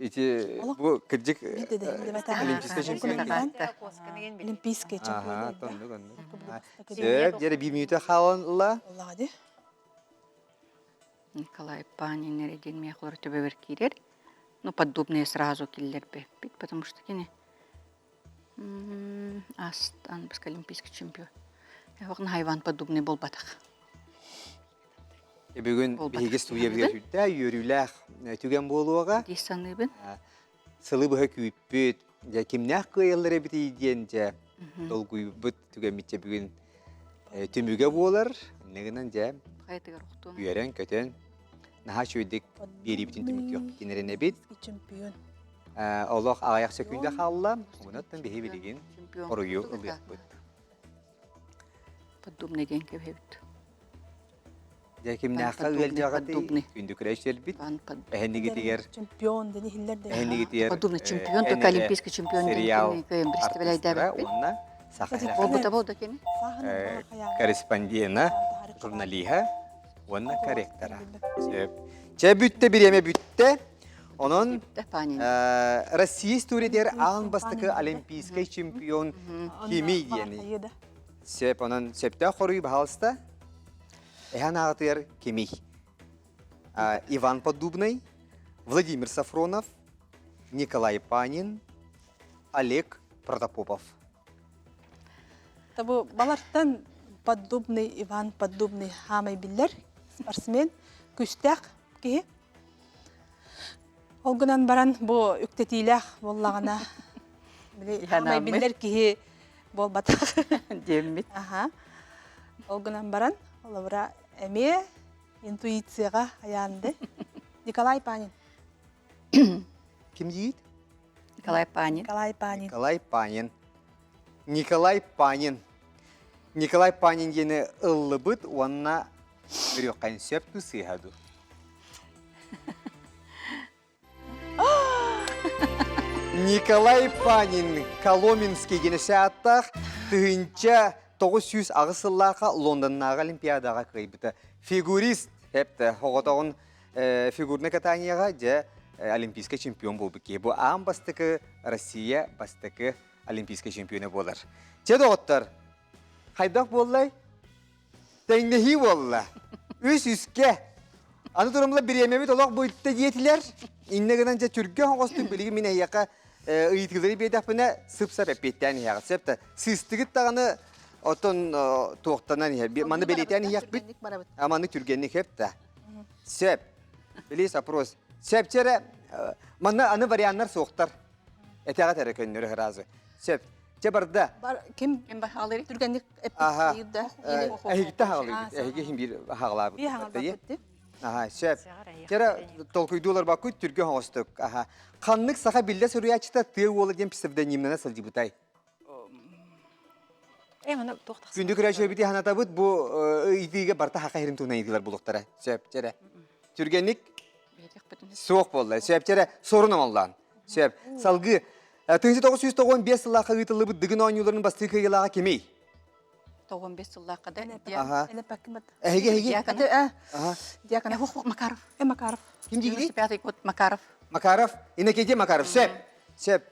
C: Ите бу кырдык
F: Билде де билде бата.
C: олимпийский чемпион экен.
F: Олимпийский
C: Аха,
F: чемпион.
C: тонду гонду. Сөп, жере 1 минута халанла.
F: Аллады.
D: Николай Панин нереден мехлор төбе кирер. Ну, поддубные сразу киллер беппит, потому что кене астан без олимпийский чемпион. Я вакна хайван поддубный болбатак.
C: Бүгүн
D: Ол
C: биге
D: батыр
C: студия
D: килер
C: бирүттә йөрүләр түгән болуга.
D: Дисаныбын.
C: Сылы бу күппет. Я кимнәк кыяллары бит иденчә. Долгуй бит түгән митчә бүгүн төмүгә булар. Негенән дә
D: Хайтыгар ухтун.
C: Үйерен көтен наха чөйдік бері бітін түмік yok. Кенеріне бит.
F: Чемпион.
C: Олық ағаяқ сөкүйді қалла. Онаттан бейі білеген
D: Чемпион.
C: ұрыйы ұлық бұд.
D: Поддубный ден кебет.
C: Дәкім нәққа
D: Поддубный,
C: өл жағаты
D: поддубный.
C: күнді күрәшер бит.
D: Ван под.
C: Әхенігі тегер.
F: Чемпион дени хиллер де.
C: Әхенігі тегер.
D: Поддубный чемпион, только олимпийский чемпион
C: Сериал
D: ден кем представляй
C: артистара.
D: да.
C: Онна сақайрақ.
D: Болбата болда кене.
C: Корреспондена, журналиха. Онна корректора. Чә бүтті біреме бүтті. Onun
D: Да Панин.
C: Россия историятер ан бастыкы олимпийский чемпион химий дiyeni. Сеп onun septe xoruy bahalsta. Эхан агатыр химий. Иван Поддубный, Владимир Сафронов, Николай Панин, Олег Протопопов.
F: Табу балартан Поддубный, Иван Поддубный хамай биллер, спортсмен, күстәк ки. Олгынан баран бу үктетиләх боллагына. Хамай биллер ки бол батак.
D: Деммит.
F: Аха. Олгынан баран олабра эме интуицияга аянды. Николай Панин.
C: Ким дейді?
D: Николай Панин.
F: Николай Панин.
C: Николай Панин. Николай Панин. Николай Панин дені ыллы бұд, онына бір өққан сөпті сыйхаду. Николай Панин Коломенский генесе аттақ түгінші 900 ағысыллаға Лондоннаға Олимпиадаға кайбыты. Фигурист, хепті, хоғытағын фигурны катанияға же олимпийский чемпион бол бікке. Бұл ан бастықы Россия бастықы олимпийский чемпионы болар. Че доғыттар? Хайдақ боллай? Тәңнехи болла. Үс-үске. Аны тұрымла бір емемет олақ бұйтты диетілер. Иннегінен же түрге хоғыстың білігі мен әйяқа ұйытқылары бейдақпына сып-сап әппеттен яғы. Сәпті, сыстығыт тағаны отын тоқтанан яғы. Маны белетен яғы біт. Аманы түргенlik hepte. Sep. Bilis apros. Sep çere manna anı varianlar soğuktar. Etağa tere könleri hırazı. Sep. Çebarda.
F: Kim
D: Кем бахалары?
F: түргенlik
C: Aha.
F: эпидда.
C: Ehigte hağlı. Ehigi bir hağla.
F: Bir hangal bakıttı.
C: Aha. Sep. Çere tolkuydular bakı Türkiye hostuk. Aha. Kanlık saha bilde soruya çıta tığ oğlu diyen psevdonimine nasıl cibutay.
E: Мына тоқтақ.
C: Gündük rəşə biti hanatabıt bu idiğe barta haqa herim tuğuna idiğler buluqtara. Sep. Çere. Türgenlik soğuk bollar. Sep. Çere sorun amallan. Sep. Salgı. 1995 yıllığa kıyıtılığı bu dıgın oyuncularının bastığı kıyılağa kemey.
D: 95 yıllığa kadar.
C: Aha.
F: Ele bakın bat.
C: Ehege.
F: Aha.
D: Диакон Макаров.
F: Макаров.
C: Kim diydi?
D: 95 год Макаров.
C: Makarov. İnekece Makarov. Sep. Sep.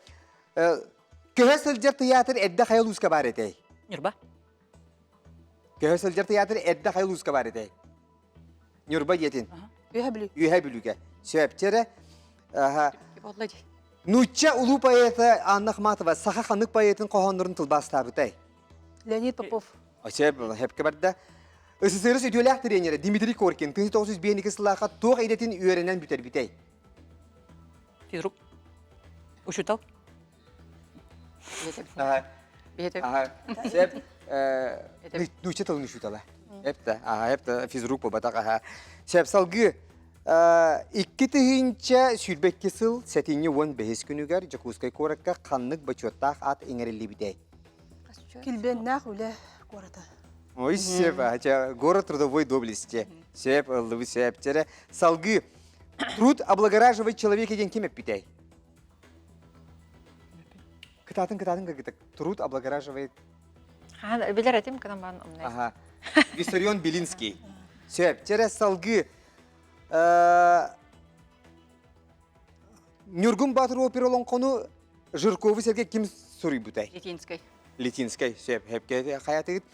C: Köhe sılcar tiyatır edde hayal uska baretey.
D: Нюрба.
C: Köhösöljer teatr edde hayıl uska var ede. Nurba yetin.
F: Ühe bilü.
C: Ühe bülüge. Söpçere. Aha.
D: Болла ди.
C: Nutça ulu payeti anlıq matova saha xanık payetin qohonların tılbas tabıtay.
F: Леонид Попов.
C: Söp hep kabarda. Isısırız ödüleğ treneri Dimitri Korkin 1952 sılaka toq edetin öğrenen büter bitey.
D: Физрук. Учутал. Бетем.
C: Aha.
D: Бетем.
C: Aha. Söp nutça tılını şutala. Hep de aha hep de fizruk bu batak aha. Söp salgı İki tühünce sülbekki sıl setinyi on behes günüger Jakuskay korakka kanlık baçottaq at ingerelli bitey.
F: Килбен нах үле кората.
C: Ой, сеп, город трудовой доблести. Сеп, лвы сеп, тере. Салгы. Труд облагораживает человека день кем питай. Кытатын, как труд облагораживает.
E: Билер этим, когда man умнай.
C: Ага. Виссарион Белинский. Сеп, тере салгы. Нюргун Батыр оперолон кону Жирковы Сергей ким сури бутай.
D: Литинской.
C: Литинский, сеп, хепке хаятыгыт.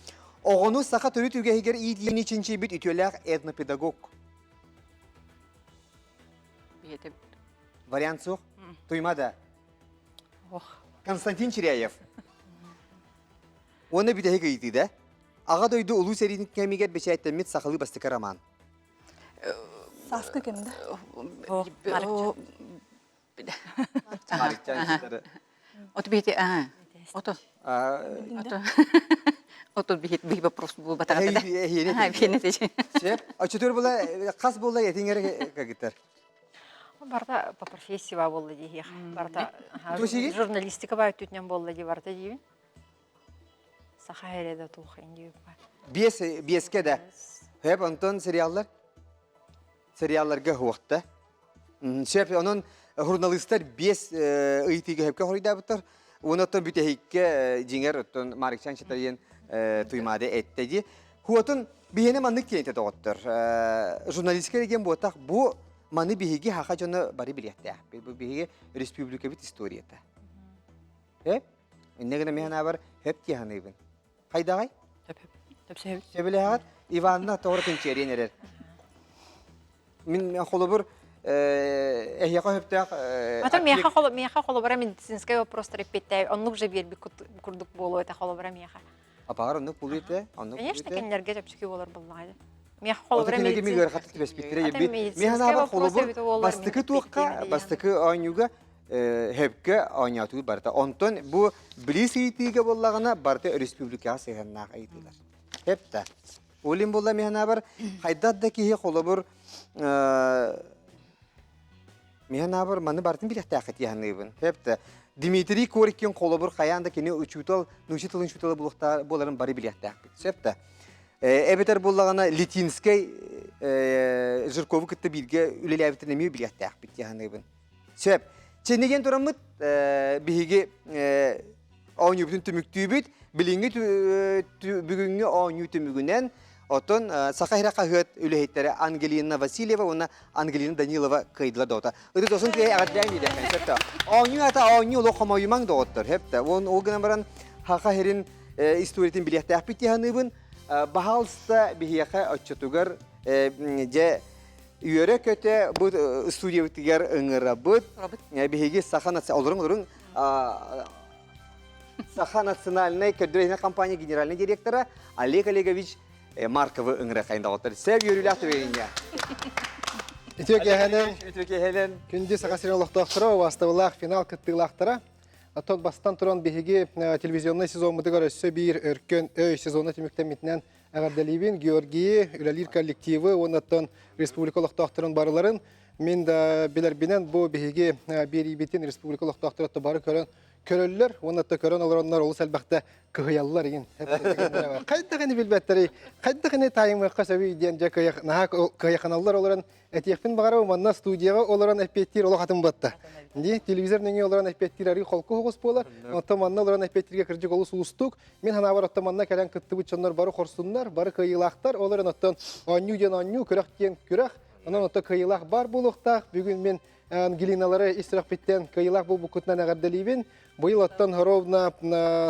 C: Оғыну сақа түрі түгегер идлен içinci бит ütölәк этнопедагог.
D: Бетем.
C: Вариант соқ? Туймада.
D: Ох.
C: Константин Чиряев. Оны бит әйгі ити да. Аға дойды ұлу серinin кәмегер бешәйттәмет сақылы бастықы роман.
F: Саскы кемді?
C: Марикчан шытары.
D: Ото бете, ото. Ото бихи вопрос был батагатта. Бенете.
C: Сеп, очетөр бола, қас бола етіңері кәгіттер.
E: Барда по профессии болла ди. Барда
C: Тусиги?
E: журналистика бар түтнен болла ди барда ди. Сахареда тухын ди.
C: Беске де. Hep ondan seriallarga huaqta. Sep onun jurnalistler bes itiga hepke horida bitar. Ondan bütehikke jinger ondan Marikçan Çatayın tuymade ettedi. Huatun bihene manlık kente doğuttur. Jurnalistika degen botak bu manı bihigi haqa jona bari bilyette. Bu bihigi respublika bit istoriyete. Hep innegene mehana var hep ki hanıbın. Haydagay?
D: Hep.
C: Sebelehat Ivanna doğru tinçeriye neler. Min xolobur ehyaqa heptaq.
E: Ата меха холо бара медицинская вопрос репеттай. Он уже берби курдук болу это холо бара меха.
C: Апар onu pulite, onu.
E: Конечно, кенлерге жапчыки болар буллайды. Меха холо бара
C: медицинская. Мегер хатты беспитре. Механа бар холобур. Бастыкы туққа, бастыкы ойнуга hepke oynatı barta. Ondan bu bilis itiga bollagına barta respublika seherna aytılar. Hep de. Olim bolla mehana bar haydaddaki xolobur mehana bar manı bartın bir taqet yahnıbın. Hep de Dimitri Korkin xolobur qayanda kene uçutal nuşitalın şutala bulukta boların bari bilet taqet. Hep de. Ebeter bollagına Litinskay Jirkovu kitte bilge ülelevtinemi bilet taqet yahnıbın. Hep Çenegen duramıt bihigi oyunu bütün tümüktübüt bilingi bugünkü oyunu tümügünden oton sakahira kahıt ülehitleri Angelina Vasilyeva ona Angelina Danilova kaydılar doğuta. Öde dosun ki ağatlayan gidiyor konsepte. Oyunu ata oyunu lokomoyuman doğuttur hep de. O gün amaran hakahirin istoriyetin biliyahta yapıt yahanıbın bahalsta bihiyaka açıtugar ce Üyere köte bu stüdyo bitiger ıngırabıt. Bihigi Saha Nasyonalny Saha Nasyonalny Ködürehine kampanya generalny direktora Oleg Olegovich Markov'ı ıngıra kayında otur. Sev yürüyülahtı verince.
G: Ütüke helen. Күнде сақасырын ұлықтақтыра, ваставылақ финал кіттіғылақтыра. Атон бастан тұран бігіге телевизионный сезон мұдығар өссі бір өркен өй сезоны теміктен метінен Ағардалибин, Георгии, Үлалир коллективы, онаттан республикалық тақтырын барыларын. Мен да білербінен бұл бігіге бір ебетін республикалық тақтыратты бары көрілілер. Онатта көрін оларанlar олыс әлбәқті кығыялылар ең. Қайдағыны білбәттері, қайдағыны тайымы қасабы иден жа кығыяқаналылар оларын әтияқпен бағара уманна студияға оларан әппеттер олы қатым батты. Телевизор нөңе оларан әппеттерері қолқы хоғыз болар. Оттаманна оларан әппеттерге кіржік олыс ұлыстық. Мен хана бар оттаманна кәлән күтті бұтчанлар бары қорсынлар, бары кығылақтар. Оларан оттан аню ден аню, күрәқ ден күрәқ. Онан отта кығылақ бар болуқтақ. Бүгін мен Ангелиналары истірақ беттен кығылақ бұл бұқытынан әғардалейбен. Быйыл оттан Хоровна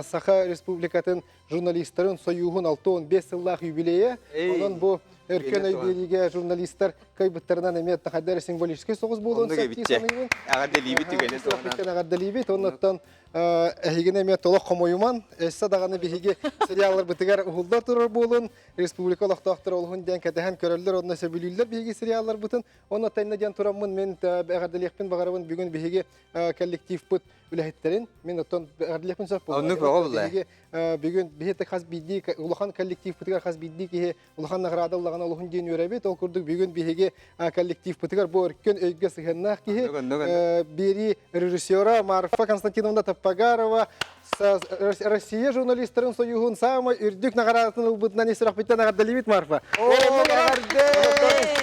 G: Саха Республикатын журналистерин союғын 6-15 сыллах юбилейе. Онын бұл өркен өйдеріге журналистер көйбіттарынан әмет тақадары символический соғыз болуын сәтті саныйын. Ағардалибет, оныттан әйген әмет толық қомойыман, әсі дағаны бейге сериалар бұтығар ұғылдар тұрар болуын, республика олықтақтыр олығын дән кәтіған көрілдер, онына сөбілілер бейге сериалар бұтын. Оныттан дән тұрамын, мен ағардалиқпен бағарабын бүгін бейге коллектив бұт үләхеттерін. Мен оттан ағардалиқпен сөп болуын. Бүгін бейетті қаз бейді, ұлыған коллектив бұтығар қаз бейді кеге ұлыған нағырады ұлыған олығын ден өрәбет. Ол күрдік бүгін бейге коллектив бұтығар бұл өркен өйге сығыннақ кеге бері режиссера Марфа Константиновна Таппагарова, Россия журналистерин союғын самы үрдік нағаратын ұлбытынан есірақ біттен ағардалибет Марфа.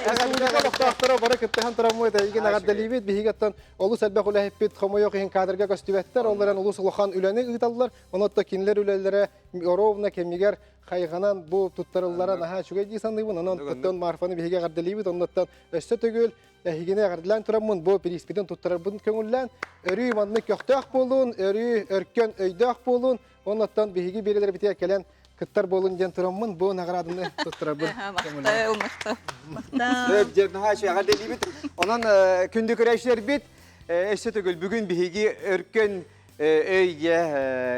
G: Республикалықтақтыра бары күттіған тұрамойды. Еген ағардалибет бейгеттен олу сәлбәқ үләхеппет қомайоқ ең кадрға көстібәттер. Оларан олу сұлыған үләні ұйталылар. Онытта кенілер үләлері Оровна кемегер қайғанан бұл тұттарылары наға чүге дейсандығын. Онын күттен Марфаны бейге ағардалибет. Оныттан өсті түгіл. Әйгене ағардылан тұрамын бұл переспеден тұттарабын көңіллән. Өрі маңны көқтіғ болуын, өрі өркен өйдіғ болуын. Оныттан бейге берелер бітеге кәлен кыттар болуын ден тұрамын бұл нағарадыны тұттарабын көңіллән.
C: Онын күнді көрәшілер бет, әсі түгіл бүгін бейге өркен өйге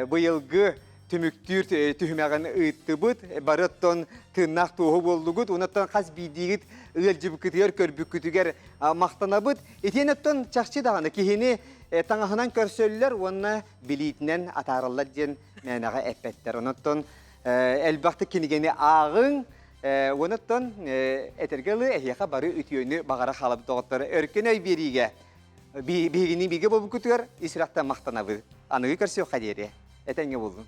C: бұйылғы түміктүр түхімәғін ұйтты бұд, барыттан тыннақ туғы болдығыд, онаттан қаз бейдегіт ұйылжыбыкытығыр көрбүккүтігер мақтана бұд. Етенеттен чақшы дағаны кейіні таңағынан көрсөлілер, онына білейтінен атарылар ден мәнаға әппеттер. Онаттан әлбақты кенігені ағың, онаттан әтергілі әйеға бары үтіөні бағара қалып доғыттары өркен өй беріге. Бейгінің бейге болбүккүтігер, исірақтан мақтана бұд. Анығы көрсеу қадері. Әтәңе болдың.